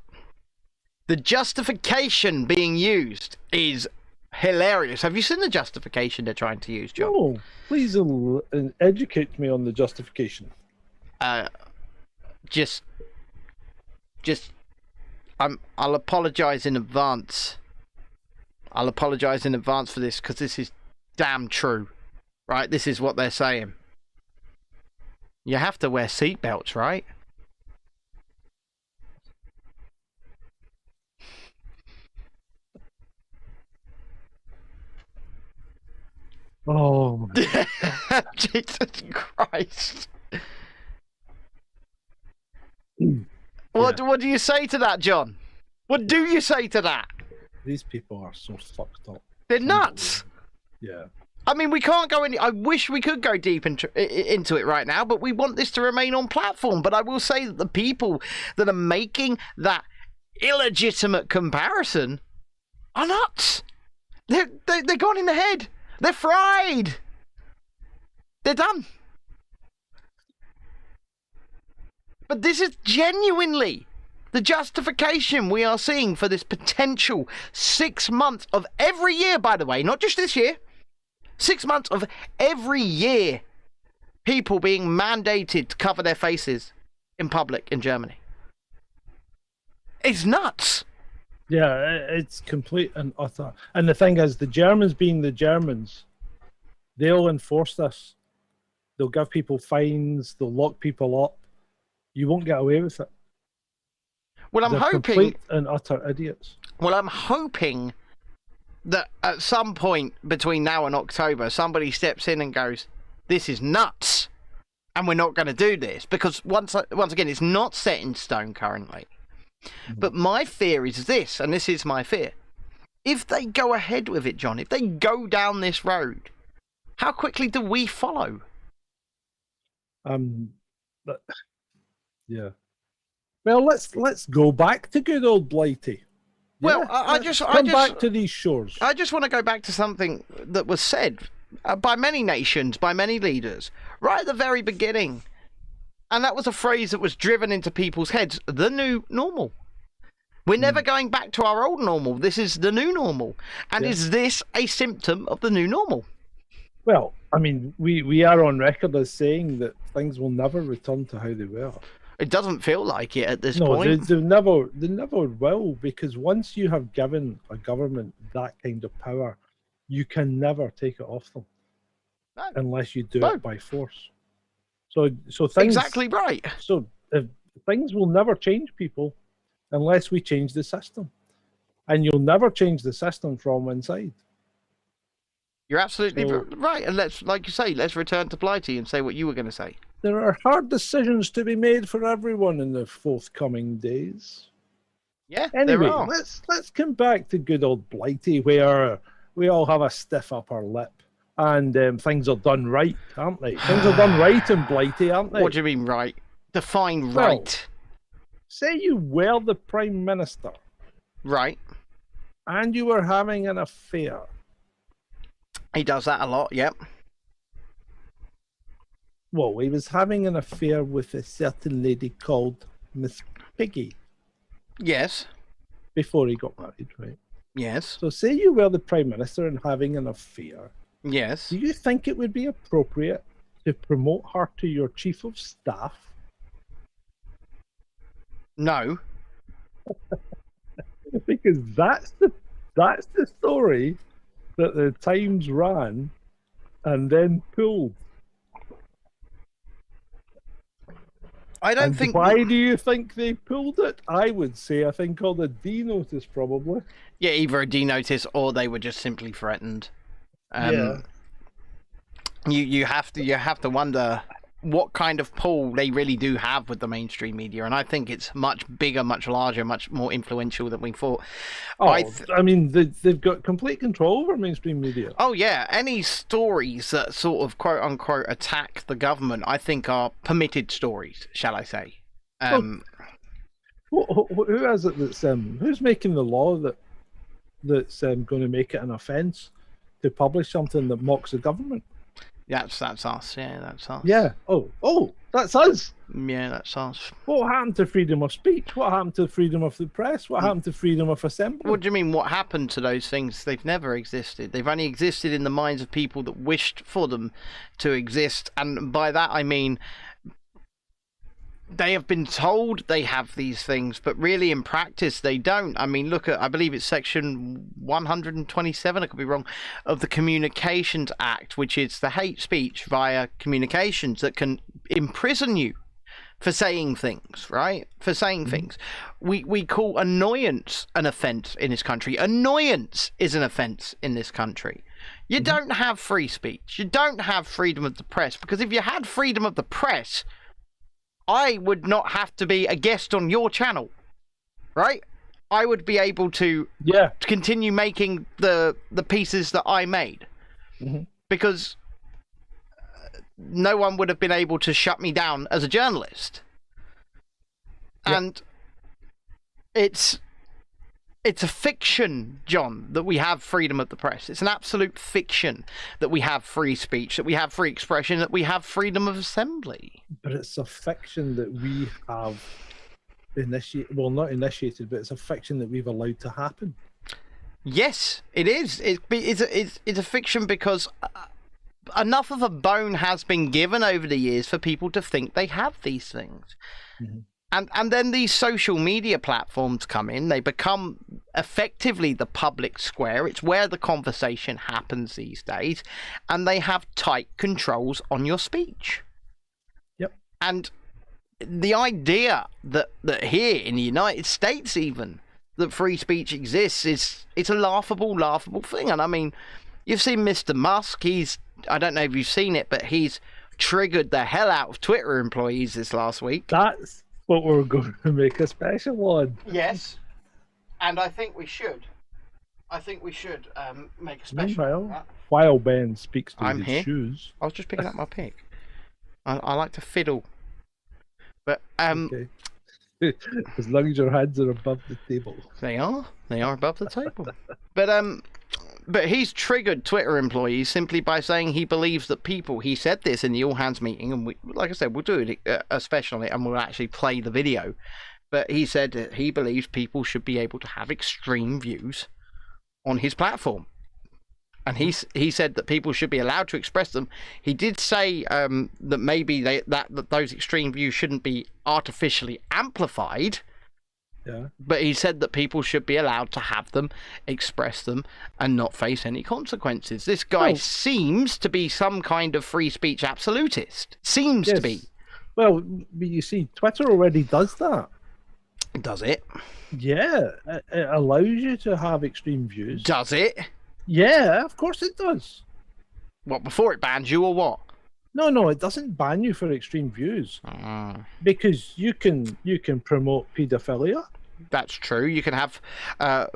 the justification being used is hilarious. Have you seen the justification they're trying to use, John? Oh, please educate me on the justification. Just I'll apologize in advance. I'll apologize in advance for this because this is damn true. Right? This is what they're saying. You have to wear seatbelts, right? Oh, Jesus Christ. What do you say to that, John? What do you say to that? these people are so fucked up. They're nuts. Yeah. I mean, we can't go any. I wish we could go deep into it right now, but we want this to remain on platform. But I will say that the people that are making that illegitimate comparison are nuts. They're gone in the head. They're fried. They're done. But this is genuinely the justification we are seeing for this potential 6 months of every year, by the way, not just this year. 6 months of every year, people being mandated to cover their faces in public in Germany. It's nuts. Yeah, it's complete and utter. And the thing is, the Germans being the Germans, they'll enforce this. They'll give people fines. They'll lock people up. You won't get away with it. Well, I'm They're hoping. complete and utter idiots. Well, I'm hoping that at some point between now and October, somebody steps in and goes, "This is nuts, and we're not going to do this," because once again, it's not set in stone currently. But my fear is this, and this is my fear: if they go ahead with it, John, if they go down this road, how quickly do we follow? But, yeah. Well, let's go back to good old Blighty. Well, Yeah, I just come back to these shores. I just want to go back to something that was said by many nations, by many leaders, right at the very beginning. And that was a phrase that was driven into people's heads: the new normal. We're never going back to our old normal. This is the new normal. And Yeah. is this a symptom of the new normal? Well, I mean, we are on record as saying that things will never return to how they were. It doesn't feel like it at this No, point. they never will, because once you have given a government that kind of power, you can never take it off them No. unless you do No. it by force. So things Exactly right. So things will never change, people, unless we change the system, and you'll never change the system from inside. You're absolutely So- right. And let's, like you say, let's return to Blighty and say what you were going to say. There are hard decisions to be made for everyone in the forthcoming days. Yeah, Anyway, there are. let's come back to good old Blighty, where we all have a stiff upper lip, and things are done right, aren't they? Things are done right in Blighty, aren't they? What do you mean right? Define Well- right. Say you were the Prime Minister, Right. and you were having an affair. He does that a lot, yep. Well, he was having an affair with a certain lady called Miss Piggy Yes. before he got married, right? Yes. So say you were the Prime Minister and having an affair. Yes. Do you think it would be appropriate to promote her to your Chief of Staff? No. Because that's the story that the Times ran and then pulled. I don't And think. why do you think they pulled it? I would say I think called a D notice probably. Yeah, either a D notice or they were just simply threatened. Yeah. You have to wonder what kind of pull they really do have with the mainstream media, and I think it's much bigger, much larger, much more influential than we thought. Oh, I mean, they've got complete control over mainstream media. Oh yeah, any stories that sort of quote unquote attack the government, I think, are permitted stories, shall I say? Who is it that's who's making the law that's going to make it an offence to publish something that mocks the government? That's us. Yeah, that's us. Yeah. Oh, that's us. Yeah, that's us. What happened to freedom of speech? What happened to freedom of the press? What happened to freedom of assembly? What do you mean? What happened to those things? They've never existed. They've only existed in the minds of people that wished for them to exist, and by that I mean they have been told they have these things, but really in practice they don't. I mean, look at, I believe it's section 127, I could be wrong, of the Communications Act, which is the hate speech via communications that can imprison you for saying things, right? For saying things. We call annoyance an offence in this country. Annoyance is an offence in this country. You don't have free speech. You don't have freedom of the press, because if you had freedom of the press, I would not have to be a guest on your channel, right? I would be able to continue making the pieces that I made, because no one would have been able to shut me down as a journalist. And it's a fiction, John, that we have freedom of the press. It's an absolute fiction that we have free speech, that we have free expression, that we have freedom of assembly. But it's a fiction that we have not initiated, but it's a fiction that we've allowed to happen. Yes, it is. It's a fiction because enough of a bone has been given over the years for people to think they have these things. And then these social media platforms come in. They become effectively the public square. It's where the conversation happens these days. And they have tight controls on your speech. Yep. And the idea that here in the United States even, that free speech exists, it's a laughable thing. And I mean, you've seen Mr. Musk. I don't know if you've seen it, but he's triggered the hell out of Twitter employees this last week. That's what we're going to make a special on. Yes, and I think we should. Make a special on that. While Ben speaks to I'm his here. shoes. I was just picking up my pick. I like to fiddle. But Okay. As long as your hands are above the table. They are above the table. But he's triggered Twitter employees simply by saying he believes that people. He said this in the all hands meeting, and like I said, we'll do a special on it, and we'll actually play the video. But he said that he believes people should be able to have extreme views on his platform, and he said that people should be allowed to express them. He did say that maybe that those extreme views shouldn't be artificially amplified. Yeah. But he said that people should be allowed to have them, express them, and not face any consequences. This guy seems to be some kind of free speech absolutist. Seems to be. Well, but you see, Twitter already does that. Does it? Yeah, it allows you to have extreme views. Does it? Yeah, of course it does. What, before it bans you or what? No, it doesn't ban you for extreme views. Because you can promote paedophilia. That's true. You can have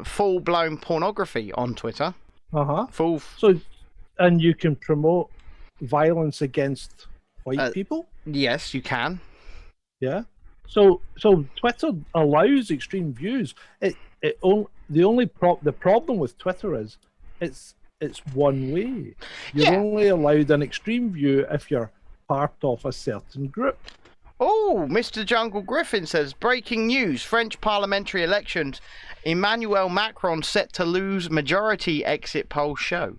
full-blown pornography on Twitter. And you can promote violence against white people. Yes, you can. Yeah. So Twitter allows extreme views. The problem with Twitter is it's one way. You're only allowed an extreme view if you're part of a certain group. Oh, Mr. Jungle Griffin says, breaking news, French parliamentary elections, Emmanuel Macron set to lose majority, exit polls show.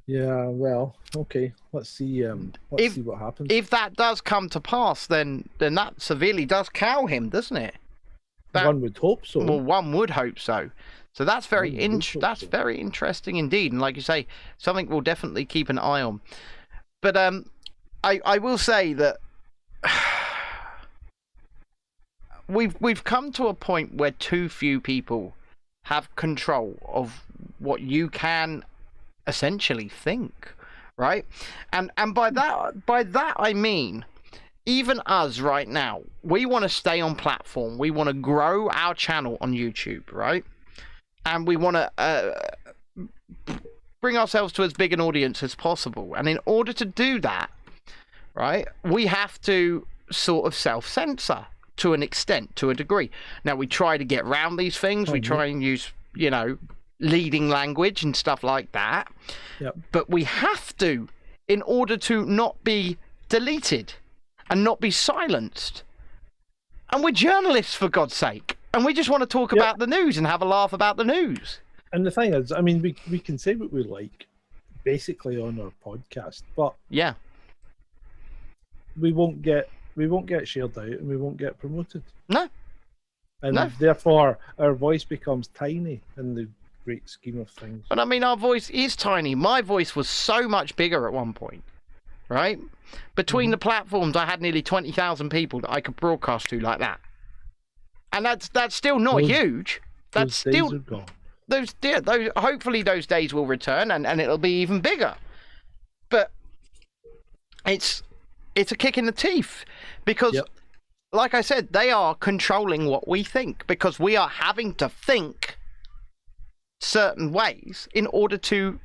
Yeah, well, okay. Let's see. Let's see what happens. If that does come to pass, then that severely does cow him, doesn't it? One would hope so. Well, one would hope so. So that's very so. very interesting indeed, and like you say, something we'll definitely keep an eye on. But I will say that we've come to a point where too few people have control of what you can essentially think, right? And by that I mean, even us right now, we want to stay on platform, we want to grow our channel on YouTube, right? And we want to bring ourselves to as big an audience as possible, and in order to do that, right, we have to sort of self-censor to an extent, to a degree. Now, we try to get around these things. We try and use, leading language and stuff like that. Yep. But we have to, in order to not be deleted and not be silenced. And we're journalists, for God's sake. And we just want to talk about the news and have a laugh about the news. And the thing is, I mean, we can say what we like, basically, on our podcast, but yeah, we won't get shared out and we won't get promoted. No. And therefore, our voice becomes tiny in the great scheme of things. But I mean, our voice is tiny. My voice was so much bigger at one point, right? Between the platforms, I had nearly 20,000 people that I could broadcast to like that. And that's still not huge. That's those still days are gone. those hopefully those days will return and it'll be even bigger. But it's a kick in the teeth because like I said, they are controlling what we think because we are having to think certain ways in order to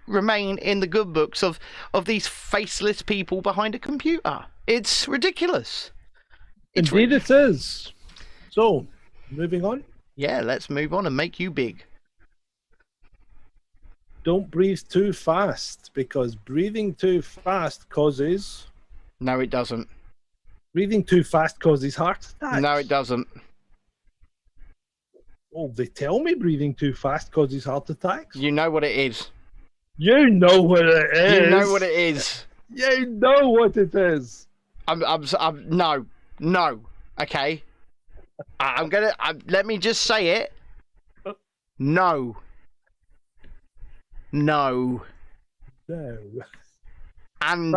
remain in the good books of these faceless people behind a computer. It's ridiculous. Indeed it is. So, moving on. Yeah, let's move on and make you big. Don't breathe too fast, because breathing too fast causes... No, it doesn't. Breathing too fast causes heart attacks. No, it doesn't. Oh, they tell me breathing too fast causes heart attacks. You know what it is. You know what it is. You know what it is. You know what it is. No. Okay. Let me just say it. No. No. And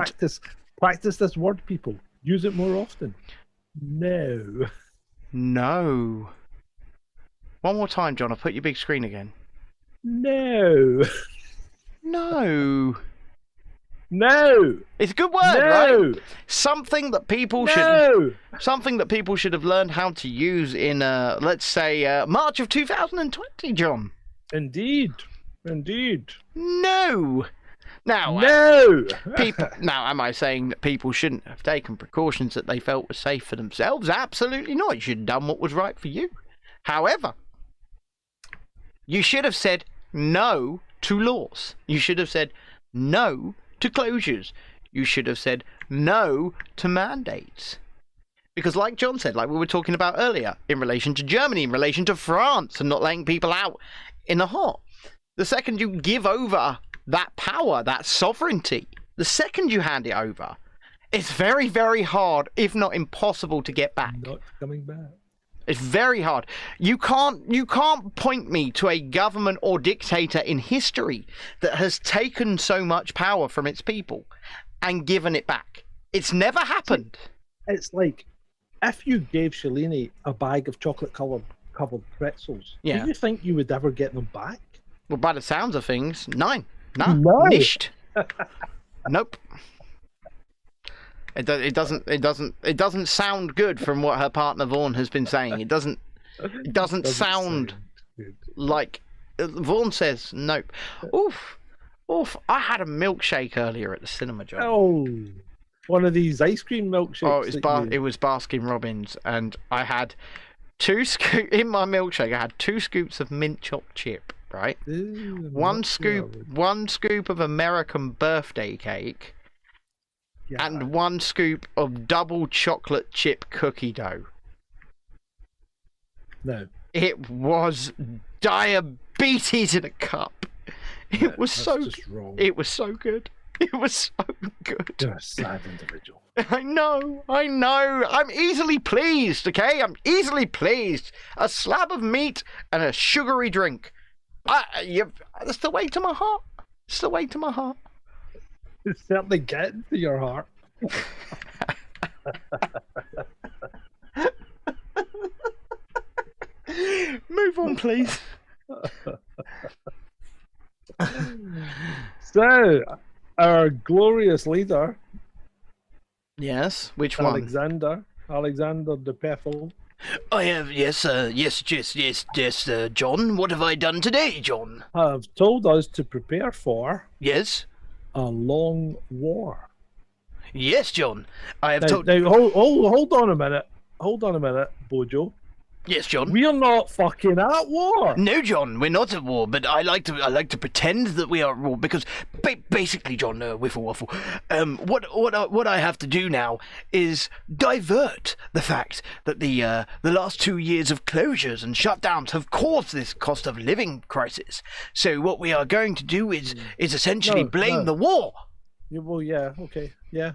practice this word, people. Use it more often. No. No. One more time, John. I'll put your big screen again. No. No. No. It's a good word, right? Something that people should have learned how to use in let's say March of 2020, John. Indeed. No. Now, now, am I saying that people shouldn't have taken precautions that they felt were safe for themselves? Absolutely not. You should have done what was right for you. However, you should have said no to laws. You should have said no to closures. You should have said no to mandates. Because like John said, like we were talking about earlier, in relation to Germany, in relation to France, and not letting people out in the hot, the second you give over that power, that sovereignty, the second you hand it over, it's very, very hard, if not impossible, to get back. Not coming back. It's very hard. You can't point me to a government or dictator in history that has taken so much power from its people and given it back. It's never happened. It's like if you gave Shalini a bag of chocolate-covered pretzels, do you think you would ever get them back? Well, by the sounds of things, no. Nicht. Nope. It doesn't sound good from what her partner Vaughan has been saying. It doesn't sound like Vaughan says nope. Oof. I had a milkshake earlier at the cinema, John. Oh, one of these ice cream milkshakes. Oh, it was Baskin Robbins, and I had in my milkshake. I had 2 scoops of mint chopped chip. Right, one scoop of American birthday cake, Yeah. and 1 scoop of double chocolate chip cookie dough. No. It was diabetes in a cup. It was that's so. just wrong. It was so good. It was so good. You're a sad individual. I know. I'm easily pleased, okay? I'm easily pleased. A slab of meat and a sugary drink. That's the way to my heart. It's the way to my heart. It's certainly getting to your heart. Move on, please. So, our glorious leader, Yes, which one? Alexander the Peffel, I have, yes, John. What have I done today, John? have told us to prepare for Yes? a long war. Yes, John. I have Now, told... now hold on a minute. Hold on a minute, Bojo. Yes, John. We're not fucking at war. No, John, we're not at war, but I like to pretend that we are at war because basically, John, Wiffle Waffle, what I have to do now is divert the fact that the last 2 years of closures and shutdowns have caused this cost of living crisis. So what we are going to do is essentially blame the war. Yeah, well, yeah, okay, yeah.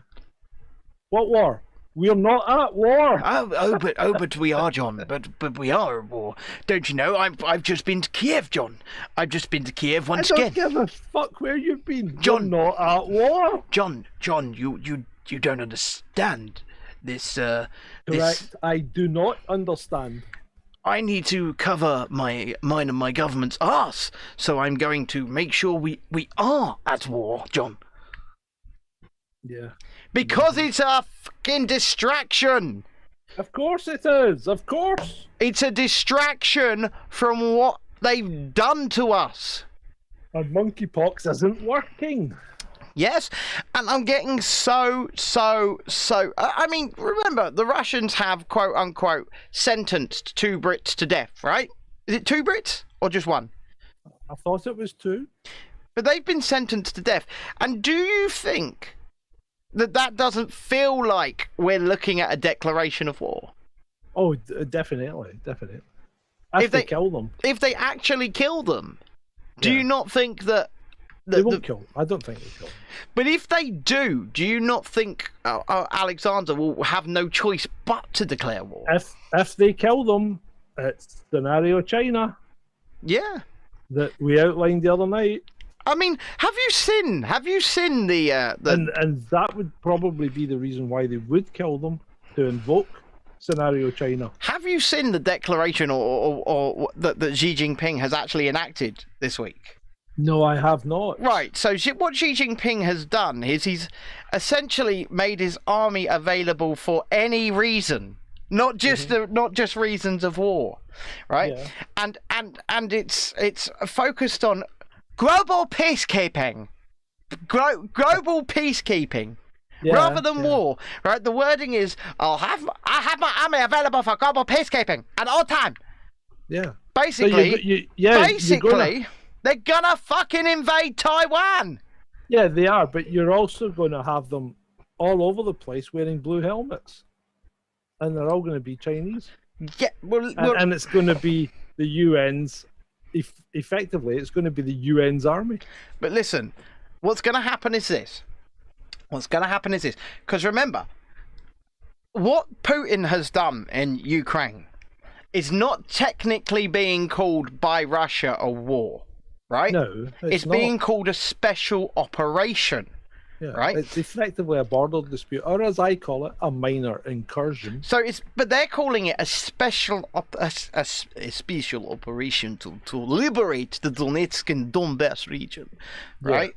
What war? We're not at war. But we are, John. But we are at war. Don't you know? I've just been to Kiev, John. I've just been to Kiev once I don't again. give a fuck where you've been. John. We're not at war. John, you don't understand this. Correct. I do not understand. I need to cover mine and my government's arse, so I'm going to make sure we are at war, John. Yeah. Because it's a fucking distraction. Of course it is. Of course. It's a distraction from what they've done to us. And monkeypox isn't working. Yes, and I'm getting so. I mean, remember, the Russians have, quote unquote, sentenced 2 Brits to death, right? Is it 2 Brits or just 1? I thought it was 2. But they've been sentenced to death. And do you think that doesn't feel like we're looking at a declaration of war? Oh, definitely. If they kill them. If they actually kill them, do Yeah. you not think that... They won't kill them. I don't think they kill them. But if they do you not think Alexander will have no choice but to declare war? If they kill them, it's scenario China Yeah. that we outlined the other night. I mean, have you seen the And that would probably be the reason why they would kill them, to invoke scenario China. have you seen the declaration or that Xi Jinping has actually enacted this week? No, I have not. Right, so what Xi Jinping has done is he's essentially made his army available for any reason, not just reasons of war, right? Yeah. And it's focused on global peacekeeping, global peacekeeping. Yeah, Rather than war, right? The wording is, I have my army available for global peacekeeping at all time. Yeah. Basically, So they're gonna fucking invade Taiwan. yeah, they are, but you're also going to have them all over the place wearing blue helmets. And they're all going to be Chinese. Yeah, well, And it's going to be the UN's, effectively, it's going to be the UN's army. but listen, what's gonna happen is this. Because remember, what Putin has done in Ukraine is not technically being called by Russia a war, right? No, it's not. being called a special operation. Yeah, right? It's effectively a border dispute, or as I call it, a minor incursion. So but they're calling it a special operation to liberate the Donetsk and Donbass region, right?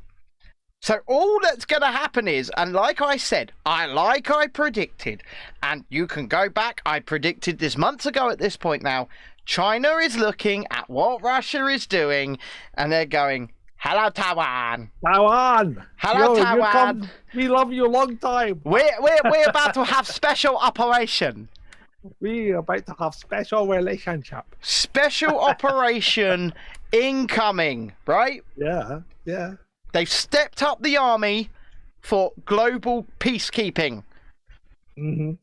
So all that's going to happen is, and like I said, like I predicted, and you can go back, I predicted this months ago at this point now, China is looking at what Russia is doing, and they're going, hello, Taiwan. Taiwan! Hello, Yo, you Taiwan. come- we love you a long time. We're about to have special operation. We're about to have special relationship. Special operation incoming, right? Yeah. They've stepped up the army for global peacekeeping.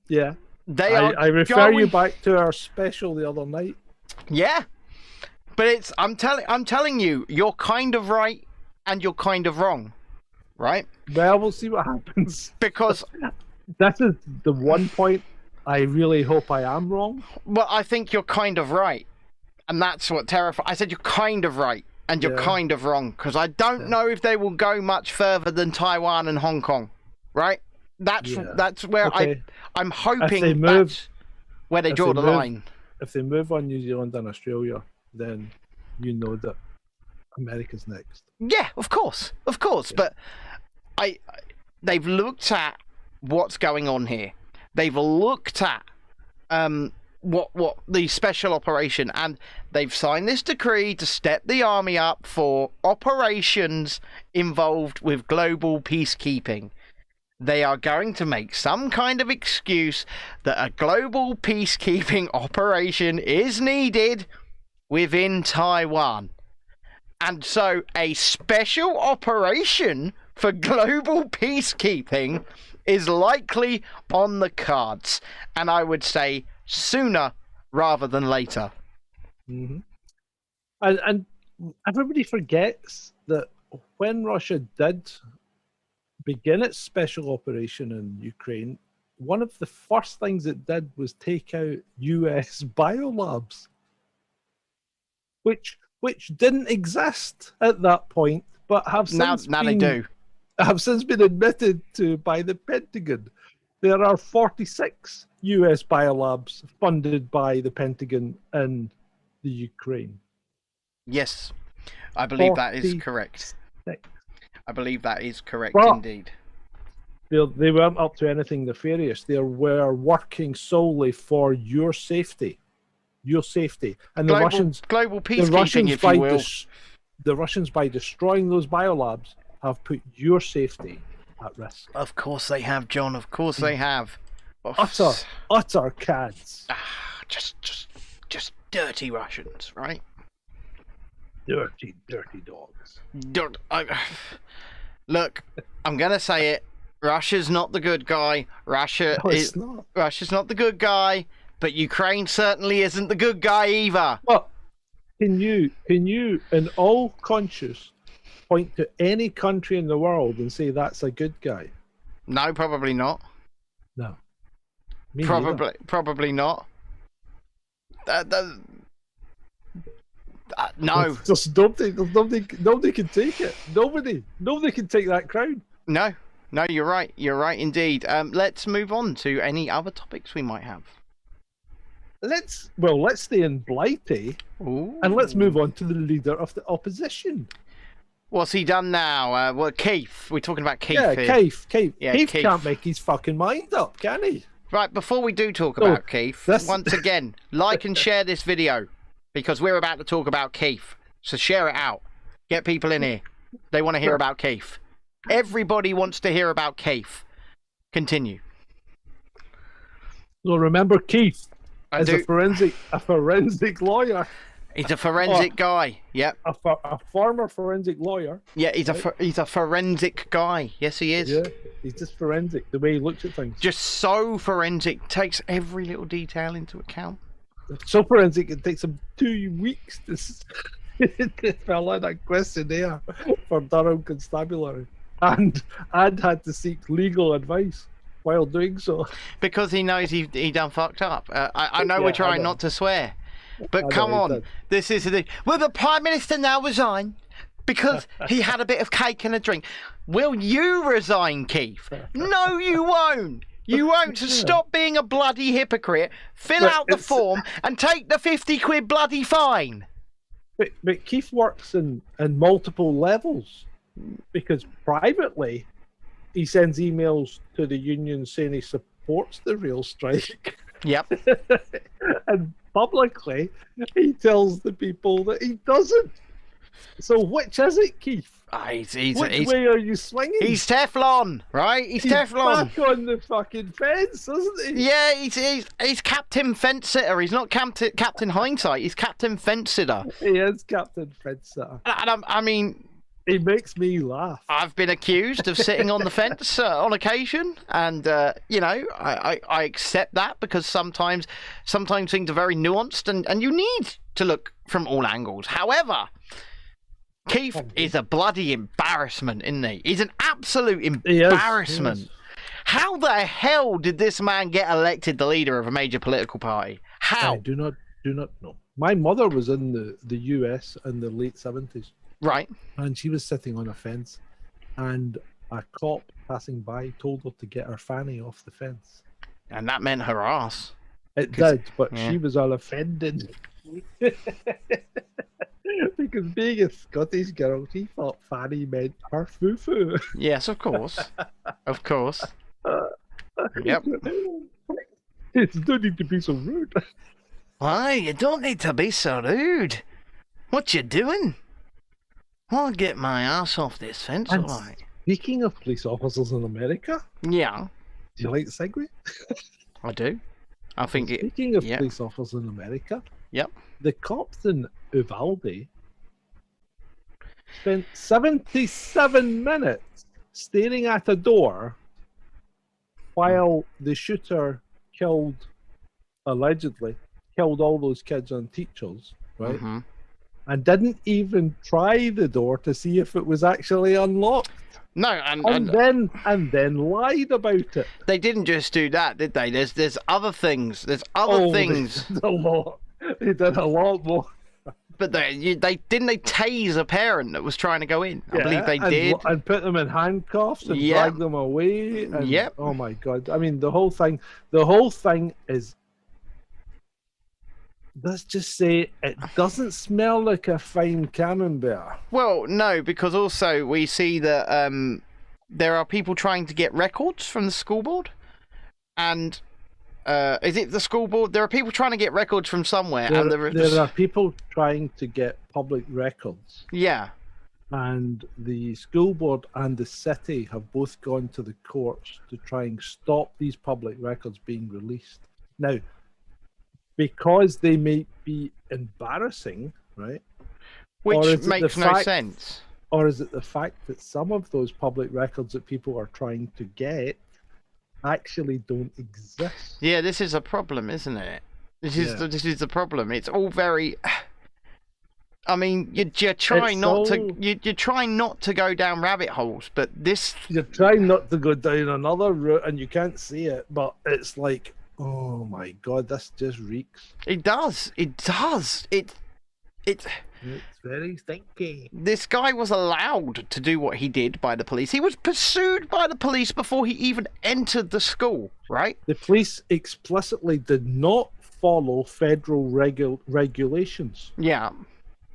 Yeah. They are. I refer you going- back to our special the other night. Yeah, but it's. I'm telling you, you're kind of right and you're kind of wrong, right? Well, we'll see what happens. Because This is the one point I really hope I am wrong. well, I think you're kind of right, and that's what terrifies. I said you're kind of right and you're Yeah. kind of wrong because I don't know if they will go much further than Taiwan and Hong Kong, right? That's where Okay. I'm If hoping they move- that's where they if draw they the move- line. If they move on New Zealand and Australia, then you know that America's next. Yeah, of course, but they've looked at what's going on here. They've looked at what the special operation, and they've signed this decree to step the army up for operations involved with global peacekeeping. They are going to make some kind of excuse that a global peacekeeping operation is needed within Taiwan. And so a special operation for global peacekeeping is likely on the cards. And I would say sooner rather than later. Mm-hmm. And everybody forgets that when Russia did begin its special operation in Ukraine, one of the first things it did was take out US biolabs, which didn't exist at that point, but have Now since they do. have since been admitted to by the Pentagon. There are 46 US biolabs funded by the Pentagon in the Ukraine. Yes, I believe that is 46. correct. I believe that is correct But- indeed. They weren't up to anything nefarious. They were working solely for your safety. Your safety. And the Russians, Global the peacekeeping, Russians if you will. the Russians, by destroying those biolabs, have put your safety at risk. Of course they have, John. Of course they have. Utter cads. Just dirty Russians, right? Dirty dogs. Look, I'm gonna say it. Russia's not the good guy. No, it's not. Russia's not the good guy, but Ukraine certainly isn't the good guy either. But can you, in all conscience, point to any country in the world and say that's a good guy? No, probably not. No. Me neither. Probably not. No, Just nobody can take it. Nobody can take that crown. no, you're right. You're right indeed. Let's move on to any other topics we might have. Let's stay in Blighty Ooh. and let's move on to the leader of the opposition. What's he done now? Well, Keith. We're talking about Keith Yeah, here. Keith. Yeah, Keith Keith. can't make his fucking mind up, can he? Right, before we do talk Oh, about Keith, that's- once again, like and share this video because we're about to talk about Keith. So share it out. Get people in here. They want to hear about Keith. Everybody wants to hear about Keith. Continue. So remember, Keith I is do. a forensic lawyer, He's a forensic guy. Yep. a former forensic lawyer. Yeah, he's a forensic guy. Yes, he is. Yeah, he's just forensic the way he looks at things. Just so forensic. Takes every little detail into account. So forensic, it takes him 2 weeks to fill out a questionnaire for Durham Constabulary, and had to seek legal advice while doing so. Because he knows he done fucked up. I know Yeah, we're I trying know. not to swear. But I come know he on. did. This is the... Will the Prime Minister now resign? Because he had a bit of cake and a drink. Will you resign, Keith? No, you won't. You won't. So stop being a bloody hypocrite. Fill But out the it's- form and take the 50 quid bloody fine. But Keith works in multiple levels, because privately he sends emails to the union saying he supports the real strike, Yep. and publicly he tells the people that he doesn't. So which is it, Keith? He's Which way are you swinging? He's Teflon, right? He's Teflon. back on the fucking fence, isn't he? Yeah, he's Captain Fence Sitter. He's not Captain Hindsight. He's Captain Fence Sitter. He is Captain Fence Sitter. And I mean, He makes me laugh. I've been accused of sitting on the fence on occasion, and I accept that because sometimes things are very nuanced, and you need to look from all angles. However, Keith is a bloody embarrassment, isn't he? He's an absolute embarrassment. He is. How the hell did this man get elected the leader of a major political party? How? I do not know. My mother was in the US in the late 70s. Right. And she was sitting on a fence, and a cop passing by told her to get her fanny off the fence. And that meant her ass. It did, but yeah. she was all offended. Because being a Scottish girl, she thought fanny meant her foo-foo. Yes, of course. Of course. Yep. You don't need to be so rude. Why, you don't need to be so rude. What you doing? I'll get my ass off this fence, And alright. Speaking of police officers in America, Yeah, do you like the segue? I do. I think it. Speaking of yeah. police officers in America, Yep. the cops in Uvalde spent 77 minutes staring at a door while the shooter allegedly killed all those kids and teachers, right? Mm-hmm. And didn't even try the door to see if it was actually unlocked. No, And then lied about it. they didn't just do that, did they? There's other things. There's other things. They did a lot. They did a lot more. But they tase a parent that was trying to go in. I believe they did. And put them in handcuffs and Yep. drag them away. And, Yep. Oh my god! I mean, the whole thing is. Let's just say it doesn't smell like a fine camembert. Well, no, because also we see that there are people trying to get records from the school board, and is it the school board? There are people trying to get records from somewhere, and There are people trying to get public records, yeah. and the school board and the city have both gone to the courts to try and stop these public records being released. Now, because they may be embarrassing, right? Or Which is it makes the no fact- sense. Or is it the fact that some of those public records that people are trying to get actually don't exist? Yeah, this is a problem, isn't it? This is Yeah. this is the problem. It's all very. I mean, you try not to you try not to go down rabbit holes, but this. You're trying not to go down another route and you can't see it, but it's like, oh my god, this just reeks. It does. It does. It. It's very stinky. This guy was allowed to do what he did by the police. He was pursued by the police before he even entered the school, right? The police explicitly did not follow federal regulations. Yeah.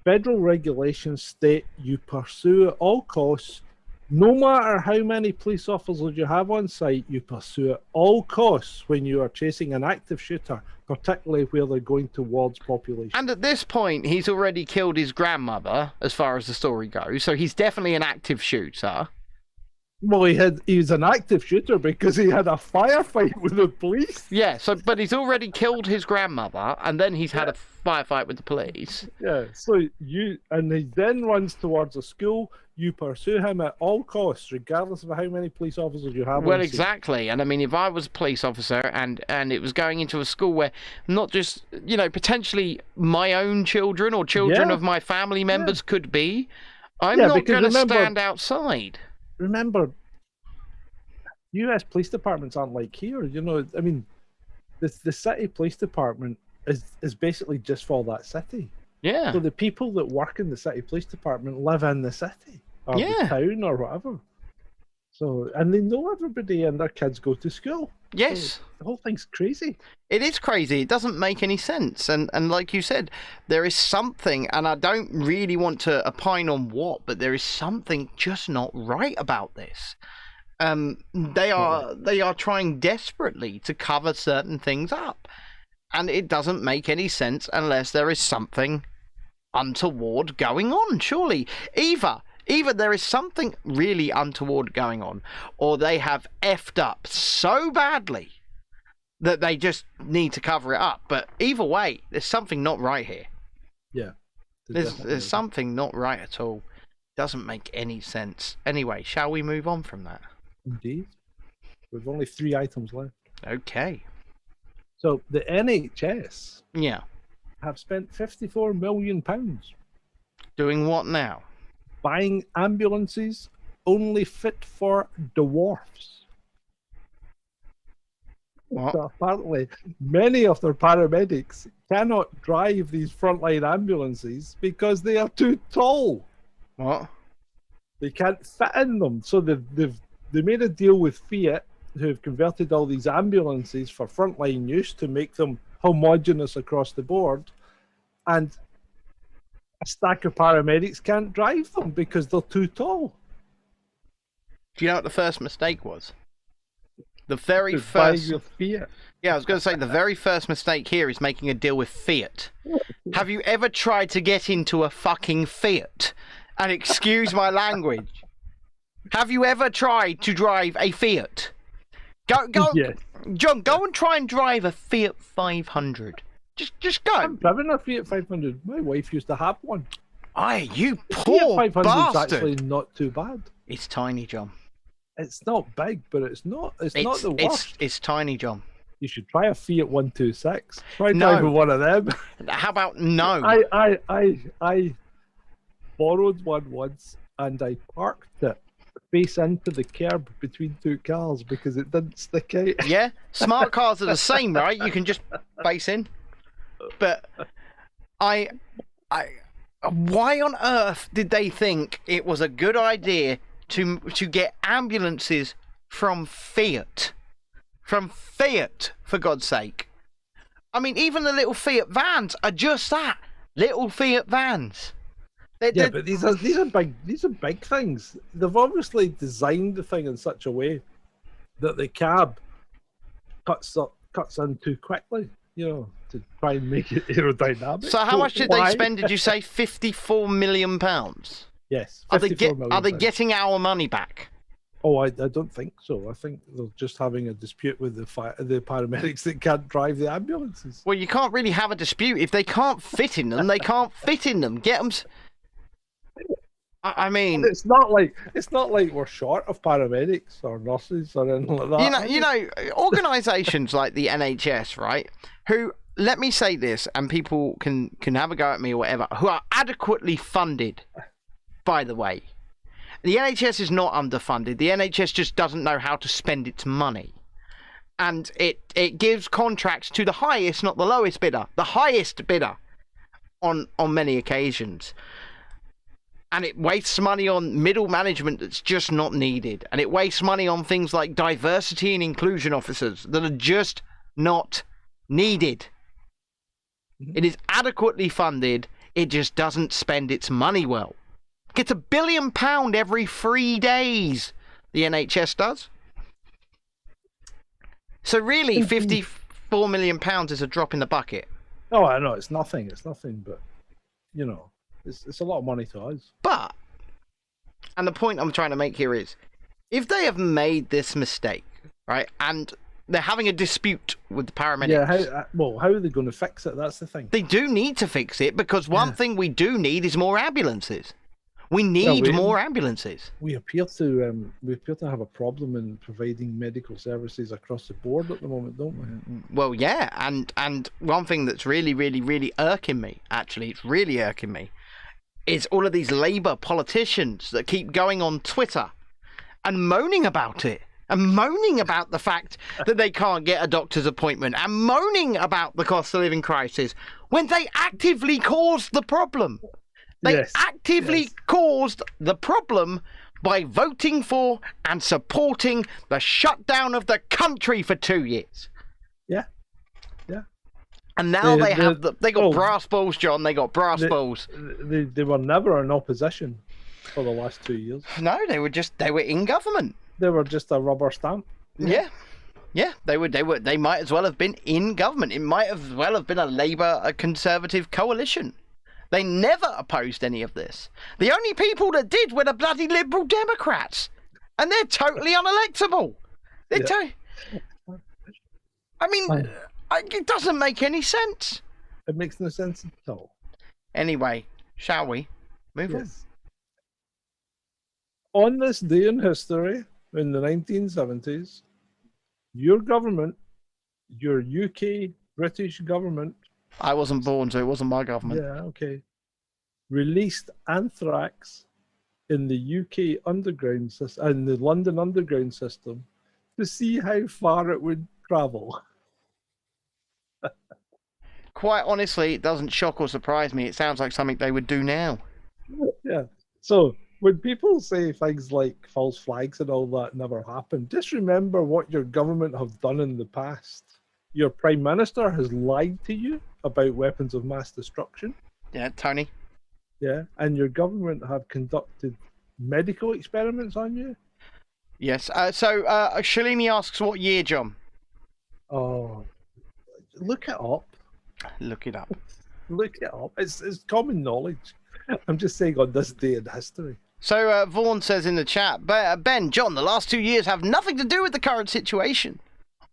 Federal regulations state you pursue at all costs, no matter how many police officers you have on site, you pursue at all costs when you are chasing an active shooter, particularly where they're going towards population. And at this point, he's already killed his grandmother, as far as the story goes, so he's definitely an active shooter. Well, he was an active shooter because he had a firefight with the police. Yeah, but he's already killed his grandmother, and then he's had a firefight with the police. Yeah, so he then runs towards a school. You pursue him at all costs, regardless of how many police officers you have. Well, on scene. exactly. And I mean, if I was a police officer and it was going into a school where not just, potentially my own children or children Yeah. of my family members could be, I'm Yeah, not because going to remember- stand outside. Remember, U.S. police departments aren't like here. I mean, the city police department is basically just for that city. Yeah. So the people that work in the city police department live in the city or Yeah. the town or whatever. So, and they know everybody, and their kids go to school. Yes. So the whole thing's crazy. It is crazy. It doesn't make any sense. And like you said, there is something, and I don't really want to opine on what, but there is something just not right about this. They are trying desperately to cover certain things up, and it doesn't make any sense unless there is something untoward going on. Surely, either there is something really untoward going on, or they have effed up so badly that they just need to cover it up. But either way, there's something not right here. Yeah. There's something not right at all. Doesn't make any sense. Anyway, shall we move on from that? Indeed. We've only 3 items left. Okay. So the NHS Yeah. have spent £54 million Doing what now? buying ambulances only fit for dwarfs. What? So apparently, many of their paramedics cannot drive these frontline ambulances because they are too tall. What? They can't fit in them. So they made a deal with Fiat, who have converted all these ambulances for frontline use to make them homogenous across the board. And a stack of paramedics can't drive them because they're too tall. Do you know what the first mistake was? The very To buy first. your Fiat. Yeah, I was going to say the very first mistake here is making a deal with Fiat. Have you ever tried to get into a fucking Fiat? And excuse my language. Have you ever tried to drive a Fiat? Go, Yes. John. Go and try and drive a Fiat 500. Just go. I'm driving a Fiat 500. My wife used to have one. Aye, you Fiat poor 500 is bastard. actually not too bad. It's tiny, John. It's not big, but it's not the worst. It's tiny, John. You should try a Fiat 126. Try No. driving one of them. How about no? I borrowed one once and I parked it face into the curb between 2 cars because it didn't stick out. Yeah, smart cars are the same, right? You can just face in. But why on earth did they think it was a good idea to get ambulances from Fiat? From Fiat, for God's sake. I mean, even the little Fiat vans are just that, little Fiat vans. Yeah, but these are big things. They've obviously designed the thing in such a way that the cab cuts in too quickly, to try and make it aerodynamic. So how much did they spend? Did you say £54 million? Yes. Are they 54 million are they pounds. getting our money back? Oh, I don't think so. I think they're just having a dispute with the paramedics that can't drive the ambulances. Well, you can't really have a dispute if they can't fit in them. They can't fit in them. Get them. I mean, It's not like we're short of paramedics or nurses or anything like that. you know, organisations like the NHS, right? Who, let me say this, and people can have a go at me or whatever, who are adequately funded. By the way, the NHS is not underfunded. The NHS just doesn't know how to spend its money, and it gives contracts to the highest, not the lowest bidder, the highest bidder, on many occasions. And it wastes money on middle management that's just not needed. And it wastes money on things like diversity and inclusion officers that are just not needed. It is adequately funded. It just doesn't spend its money well. It gets £1 billion every 3 days. The NHS does. So really, £54 million is a drop in the bucket. Oh, I know it's nothing. It's nothing, but it's a lot of money to us. But, and the point I'm trying to make here is, if they have made this mistake, right, and they're having a dispute with the paramedics. Yeah, how are they going to fix it? That's the thing. They do need to fix it, because one thing we do need is more ambulances. We need more ambulances. We appear to have a problem in providing medical services across the board at the moment, don't we? Well, yeah, and one thing that's really, really, really irking me, actually, it's really irking me, is all of these Labour politicians that keep going on Twitter and moaning about it. And moaning about the fact that they can't get a doctor's appointment. And moaning about the cost of living crisis. When they actively caused the problem. They actively caused the problem by voting for and supporting the shutdown of the country for 2 years. Yeah. And now they got brass balls, John. They got brass balls. They were never in opposition for the last 2 years. No, they were in government. They were just a rubber stamp. Yeah. They might as well have been in government. It might as well have been a Conservative coalition. They never opposed any of this. The only people that did were the bloody Liberal Democrats. And they're totally unelectable. I mean, it doesn't make any sense. It makes no sense at all. Anyway, shall we move on? On this day in history, in the 1970s, your government, your UK British government, I wasn't born, so it wasn't my government. yeah, okay, released anthrax in the UK underground system and the London underground system to see how far it would travel. Quite honestly, it doesn't shock or surprise me. It sounds like something they would do now. Yeah. So when people say things like false flags and all that never happened, just remember what your government have done in the past. Your prime minister has lied to you about weapons of mass destruction. Yeah, Tony. Yeah. And your government have conducted medical experiments on you. Yes. So Shalini asks, what year, John? Oh, look it up. Look it up. Look it up. It's common knowledge. I'm just saying on this day in history. So Vaughan says in the chat, Ben, John, the last 2 years have nothing to do with the current situation.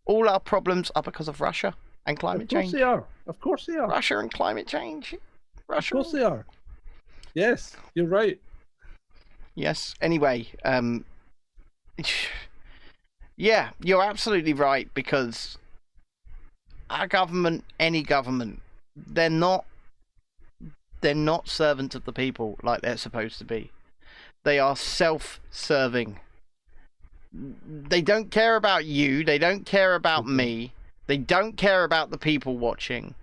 All our problems are because of Russia and climate change. Of course they are. Of course they are. Russia and climate change. Russia. Of course they are. Yes, you're right. Yes. Anyway, yeah, you're absolutely right, because our government, any government, they're not servants of the people like they're supposed to be. They are self-serving. They don't care about you. They don't care about me. They don't care about the people watching.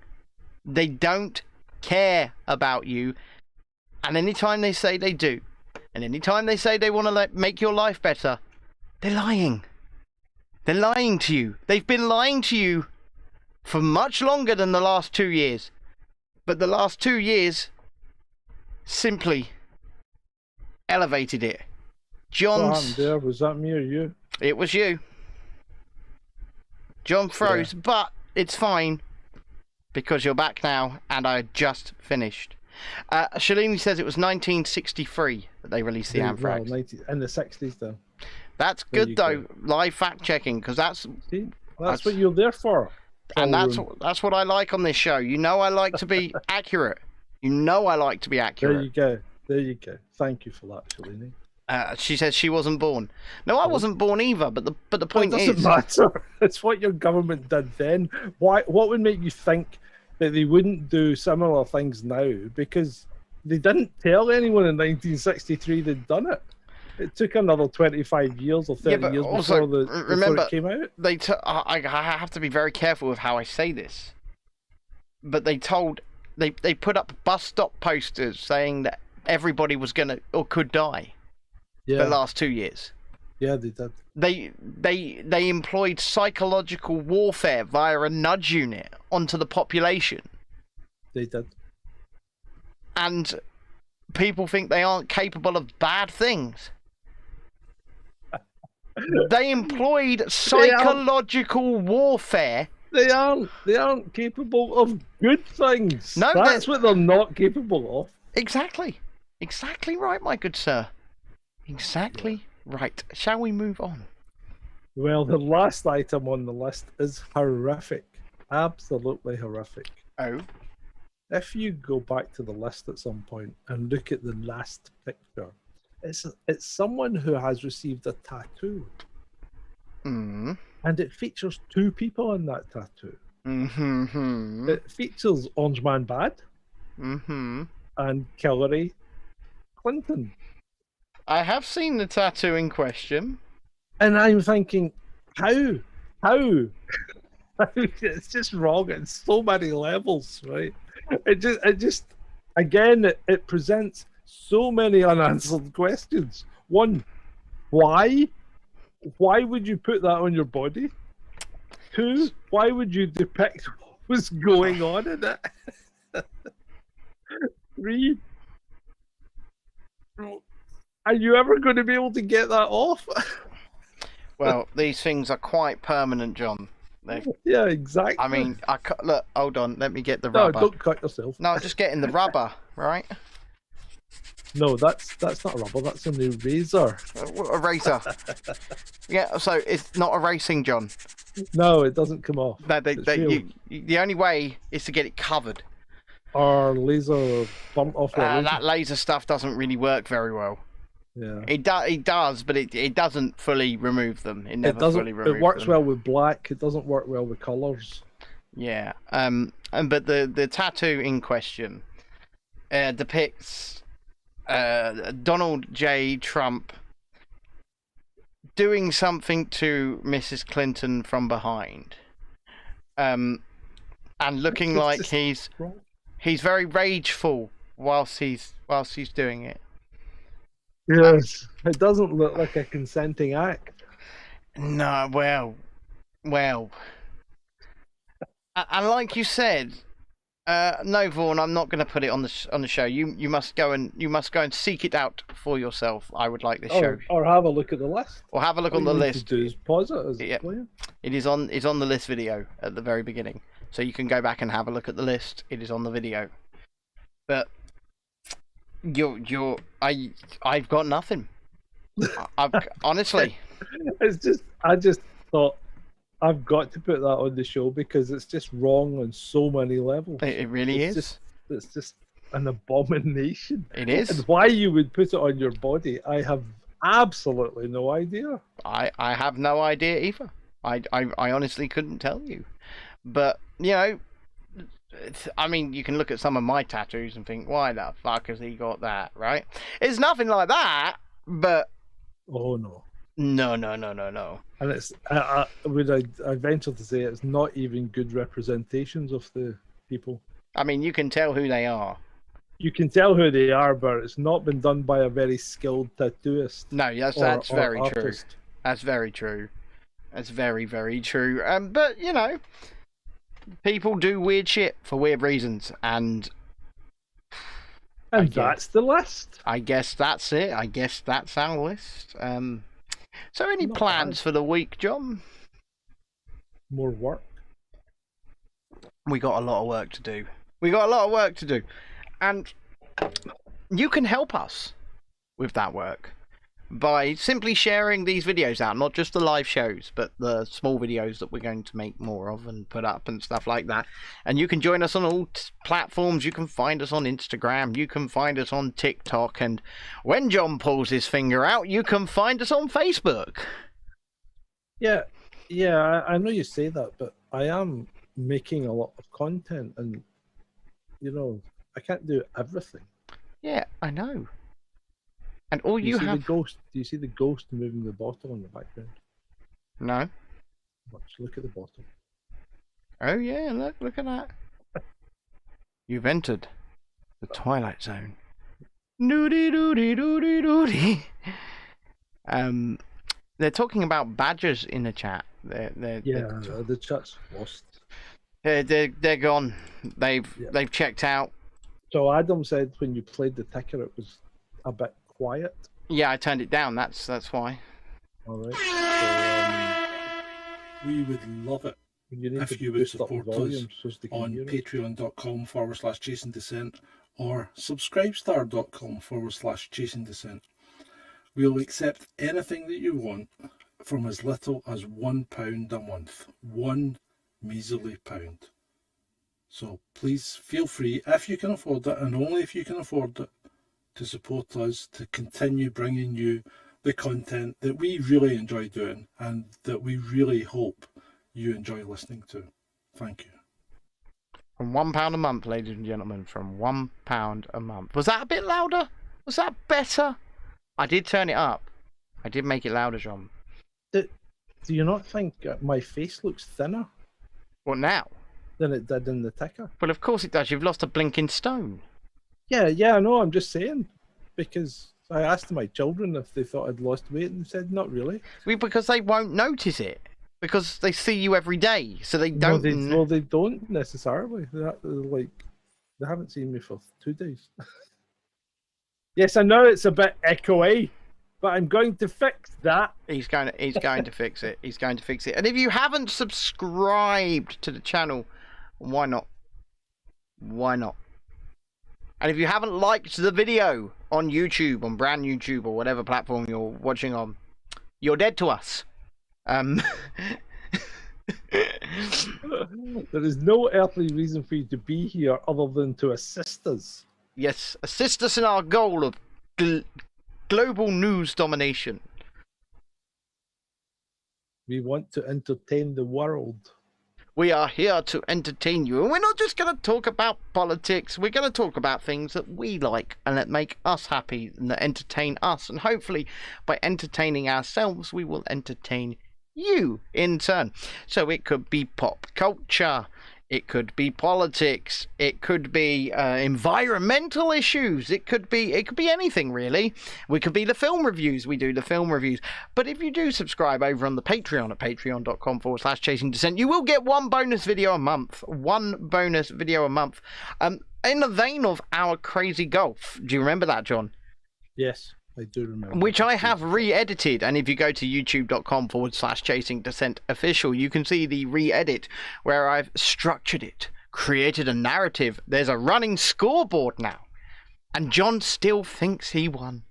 They don't care about you. And anytime they say they do, and anytime they say they want to make your life better, they're lying. They're lying to you. They've been lying to you for much longer than the last 2 years. But the last 2 years simply elevated it. What happened there? Was that me or you? It was you. John froze, but it's fine, because you're back now, and I just finished. Shalini says it was 1963 that they released the anthrax. Well, in the 60s, then. That's good, though. Live fact checking, because that's what you're there for. And that's what I like on this show. You know, I like to be accurate. You know, I like to be accurate. There you go. There you go. Thank you for that, Shalini. She says she wasn't born. No, I wasn't born either. But the point is, it doesn't matter. It's what your government did then. What would make you think that they wouldn't do similar things now? Because they didn't tell anyone in 1963 they'd done it. It took another 25 years or 30 years also, before it came out. I have to be very careful with how I say this. But they put up bus stop posters saying that everybody was gonna or could die. Yeah. The last 2 years. Yeah, they did. They employed psychological warfare via a nudge unit onto the population. They did. And people think they aren't capable of bad things. They employed psychological warfare. They aren't capable of good things. No, that's what they're not capable of. Exactly right, my good sir. Exactly right. Shall we move on? Well, the last item on the list is horrific. Absolutely horrific. Oh. If you go back to the list at some point and look at the last picture, it's someone who has received a tattoo. Mm. And it features two people in that tattoo. Mm-hmm. It features Orange Man Bad and Hillary Clinton. I have seen the tattoo in question. And I'm thinking, how? It's just wrong at so many levels, right? It just again, it presents so many unanswered questions. One, why? Why would you put that on your body? Two, why would you depict what was going on in it? Three, are you ever going to be able to get that off? Well, these things are quite permanent, John. Yeah, exactly. I mean, look, hold on, let me get the rubber. No, don't cut yourself. No, just getting the rubber, right? No, that's not a rubber, that's an eraser. A razor. Yeah, so it's not erasing, John. No, it doesn't come off. No, the only way is to get it covered. Or laser burnt off. That laser stuff doesn't really work very well. Yeah. It does, but it doesn't fully remove them. It never It doesn't. fully removes It works them. well with black. It doesn't work well with colors. Yeah. But the tattoo in question depicts Donald J. Trump doing something to Mrs. Clinton from behind, and looking It's like just wrong. he's very rageful whilst he's doing it. Yes, it doesn't look like a consenting act. No, well, and like you said, no, Vaughan, I'm not going to put it on the show. You must go and seek it out for yourself. I would like this show, Or have a look at the list. or have a look All on the you need list. to do is pause it as Yeah. it's playing. It's on the list video at the very beginning, so you can go back and have a look at the list. It is on the video, but I've got nothing. I've honestly. I just thought I've got to put that on the show because it's just wrong on so many levels. It really is. It's just an abomination. It is. And why you would put it on your body, I have absolutely no idea. I have no idea either. I honestly couldn't tell you. But, you know, I mean, you can look at some of my tattoos and think, why the fuck has he got that, right? It's nothing like that, but Oh no. no. And it's I venture to say it's not even good representations of the people. I mean, you can tell who they are. You can tell who they are, but it's not been done by a very skilled tattooist. No, that's very true. artist. That's very true. That's very, very true. But, you know, people do weird shit for weird reasons, and And that's the list. I guess that's it. I guess that's our list. So any Not plans bad. for the week, John? More work. We got a lot of work to do. And you can help us with that work by simply sharing these videos out, not just the live shows, but the small videos that we're going to make more of and put up and stuff like that. And you can join us on all platforms. You can find us on Instagram. You can find us on TikTok. And when John pulls his finger out, you can find us on Facebook. Yeah, I know you say that, but I am making a lot of content, and you know, I can't do everything. Yeah, I know. And all Do you you see have... the ghost? Do you see the ghost moving the bottle in the background? No. Watch, look at the bottle. Oh yeah, look at that. You've entered the Twilight Zone. Doody doody doody doody. They're talking about badgers in the chat. The chat's lost. They're gone. They've checked out. So Adam said when you played the ticker, it was a bit quiet. Yeah, I turned it down. That's why. All right. We would love it You need if to you would boost up support the us volume so they can on hear it. patreon.com/Chasing Dissent or subscribestar.com/Chasing Dissent. We'll accept anything that you want from as little as £1 a month. £1 measly pound. So please feel free, if you can afford it, and only if you can afford it, to support us to continue bringing you the content that we really enjoy doing and that we really hope you enjoy listening to. Thank you. From £1 a month, ladies and gentlemen. From £1 a month. Was that a bit louder? Was that better? I did turn it up. I did make it louder, John. Do you not think my face looks thinner What now? than it did in the ticker? Well, of course it does. You've lost a blinking stone. Yeah, I know. I'm just saying, because I asked my children if they thought I'd lost weight, and they said not really. Because they won't notice it. Because they see you every day, so they don't. Well, they don't necessarily. They haven't seen me for 2 days. Yes, I know it's a bit echoey, but I'm going to fix that. He's going to fix it. He's going to fix it. And if you haven't subscribed to the channel, why not? Why not? And if you haven't liked the video on YouTube, on brand YouTube or whatever platform you're watching on, you're dead to us. There is no earthly reason for you to be here other than to assist us. Yes, assist us in our goal of global news domination. We want to entertain the world. We are here to entertain you, and we're not just going to talk about politics. We're going to talk about things that we like and that make us happy and that entertain us. And hopefully, by entertaining ourselves, we will entertain you in turn. So it could be pop culture, it could be politics, it could be environmental issues, it could be anything really. We could be the film reviews. We do the film reviews. But if you do subscribe over on the Patreon at patreon.com/chasing dissent, you will get one bonus video a month. One bonus video a month. In the vein of our crazy golf. Do you remember that, John? Yes, I do remember. Which I have re-edited, and if you go to youtube.com/chasing dissent official, you can see the re-edit where I've structured it, created a narrative. There's a running scoreboard now, and John still thinks he won.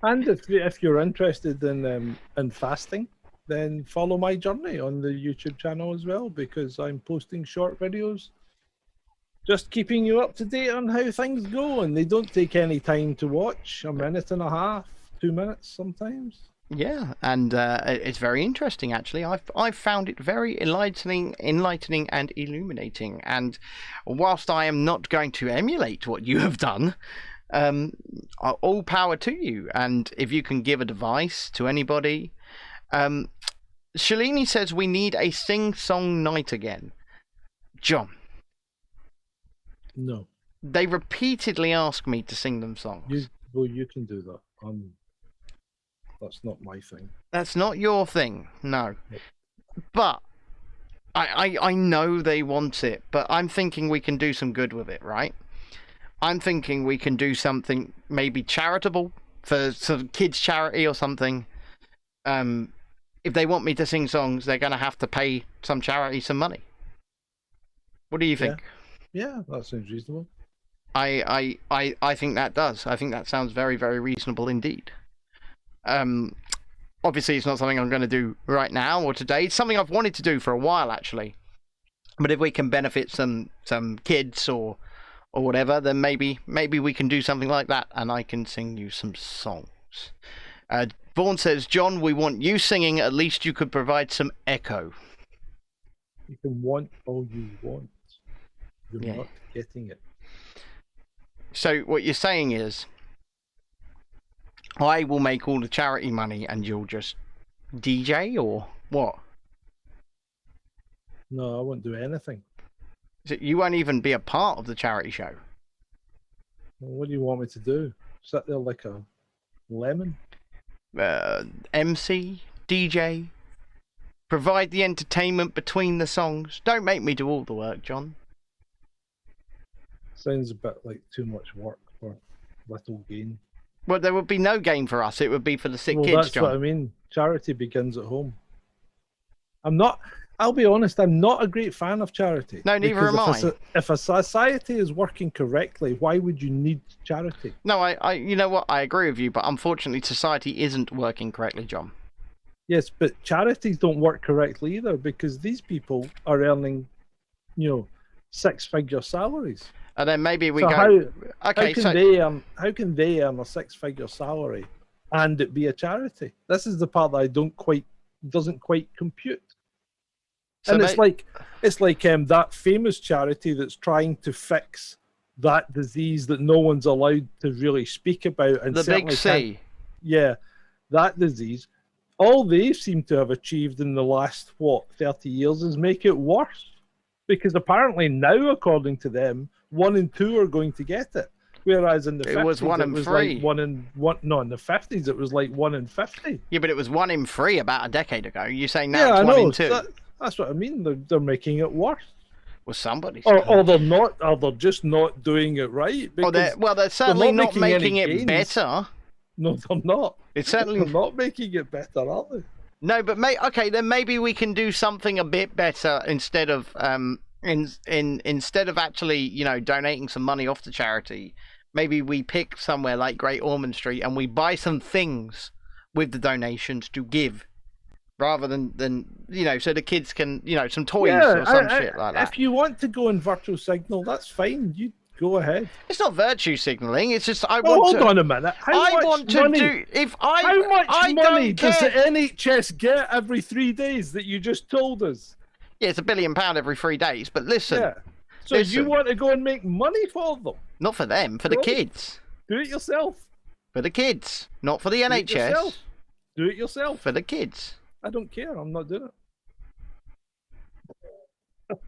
And if you're interested in fasting, then follow my journey on the YouTube channel as well, because I'm posting short videos. Just keeping you up to date on how things go, and they don't take any time to watch. A minute and a half, 2 minutes sometimes. Yeah, and it's very interesting actually. I've found it very enlightening and illuminating. And whilst I am not going to emulate what you have done, all power to you. And if you can give advice to anybody, Shalini says we need a sing-song night again. John. No. They repeatedly ask me to sing them songs. You can do that. That's not my thing. That's not your thing, no. But I know they want it, but I'm thinking we can do some good with it, right? I'm thinking we can do something maybe charitable for some kids' charity or something. If they want me to sing songs, they're going to have to pay some charity some money. What do you think? Yeah, that sounds reasonable. I think that does. I think that sounds very, very reasonable indeed. Obviously, it's not something I'm going to do right now or today. It's something I've wanted to do for a while, actually. But if we can benefit some kids or whatever, then maybe we can do something like that, and I can sing you some songs. Vaughan says, John, we want you singing. At least you could provide some echo. You can want all you want. You're not getting it. So what you're saying is, I will make all the charity money and you'll just DJ or what? No, I won't do anything. So you won't even be a part of the charity show? Well, what do you want me to do? Sit there like a lemon? MC, DJ, provide the entertainment between the songs. Don't make me do all the work, John. Sounds a bit like too much work for little gain. Well, there would be no gain for us. It would be for the sick kids, that's John. What I mean. Charity begins at home. I'll be honest, I'm not a great fan of charity. No, neither am I. If a society is working correctly, why would you need charity? No, you know what? I agree with you, but unfortunately, society isn't working correctly, John. Yes, but charities don't work correctly either, because these people are earning, six-figure salaries. And then maybe we so go. How can they earn a six-figure salary and it be a charity? This is the part that doesn't quite compute. So and it's like that famous charity that's trying to fix that disease that no one's allowed to really speak about. And the big C. Yeah, that disease. All they seem to have achieved in the last 30 years is make it worse, because apparently now, according to them, 1 in 2 are going to get it, whereas in the 50s it was 1 in 3. Like in the 50s it was like 1 in 50. Yeah, but it was 1 in 3 about a decade ago. You're saying now it's 1 in 2. That's what I mean. They're making it worse. Well, somebody's or they're not. Or they're just not doing it right. They're certainly not making it better. No, they're not. It's certainly they're not making it better, are they? No, but then maybe we can do something a bit better instead of instead of actually donating some money off to charity. Maybe we pick somewhere like Great Ormond Street and we buy some things with the donations to give, rather than so the kids can some toys or some shit like that. If you want to go in virtual signal, that's fine. You Go ahead. It's not virtue signaling. It's just I Oh, want hold to. on a minute. I want to do. If I How much I money don't does the care. NHS get every 3 days that you just told us? Yeah, it's £1 billion every 3 days. But listen, Yeah. So listen. you want to go and make money for them? not for them, for the Really? kids, Do it yourself. for the kids, not for the Do it NHS, yourself. Do it yourself. for the kids. I don't care. I'm not doing it.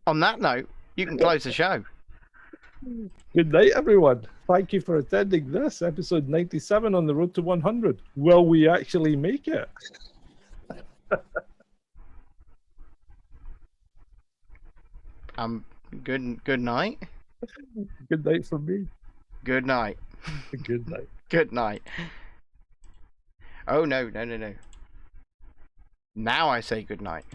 On that note, you can close the show. Good night, everyone. Thank you for attending this episode 97 on the road to 100. Will we actually make it? Good night. Good night from me. Good night. Good night. Good night. Oh no. Now I say good night.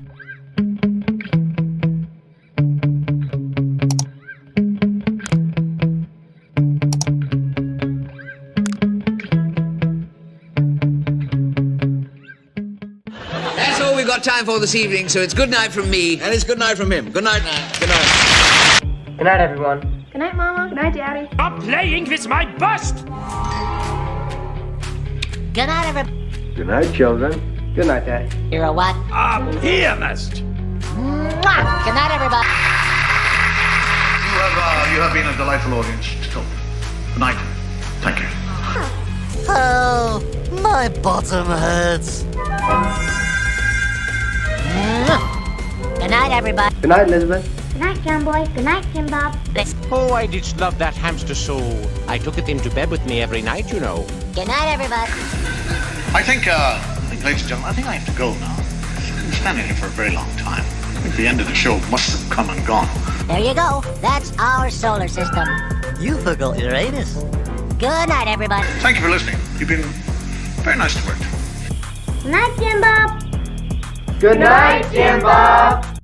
That's all we've got time for this evening, so it's good night from me. And it's good night from him. Good night. Good night. Good night, everyone. Good night, Mama. Good night, Daddy. Stop playing with my bust! Good night, everybody. Good night, children. Good night, Daddy. You're a what? A pianist! Mwah! Good night, everybody. You have been a delightful audience to talk. Good night. Thank you. Oh, my bottom hurts. Mwah! Good night, everybody. Good night, Elizabeth. Good night, John Boy. Good night, Tim Bob. Oh, I did love that hamster so. I took it into bed with me every night, you know. Good night, everybody. I think, ladies and gentlemen, I think I have to go now. I've been standing here for a very long time. I think the end of the show must have come and gone. There you go. That's our solar system. You forgot Uranus. Good night, everybody. Thank you for listening. You've been very nice to work to. Good night, Tim Bob. Good night, Jim Bob.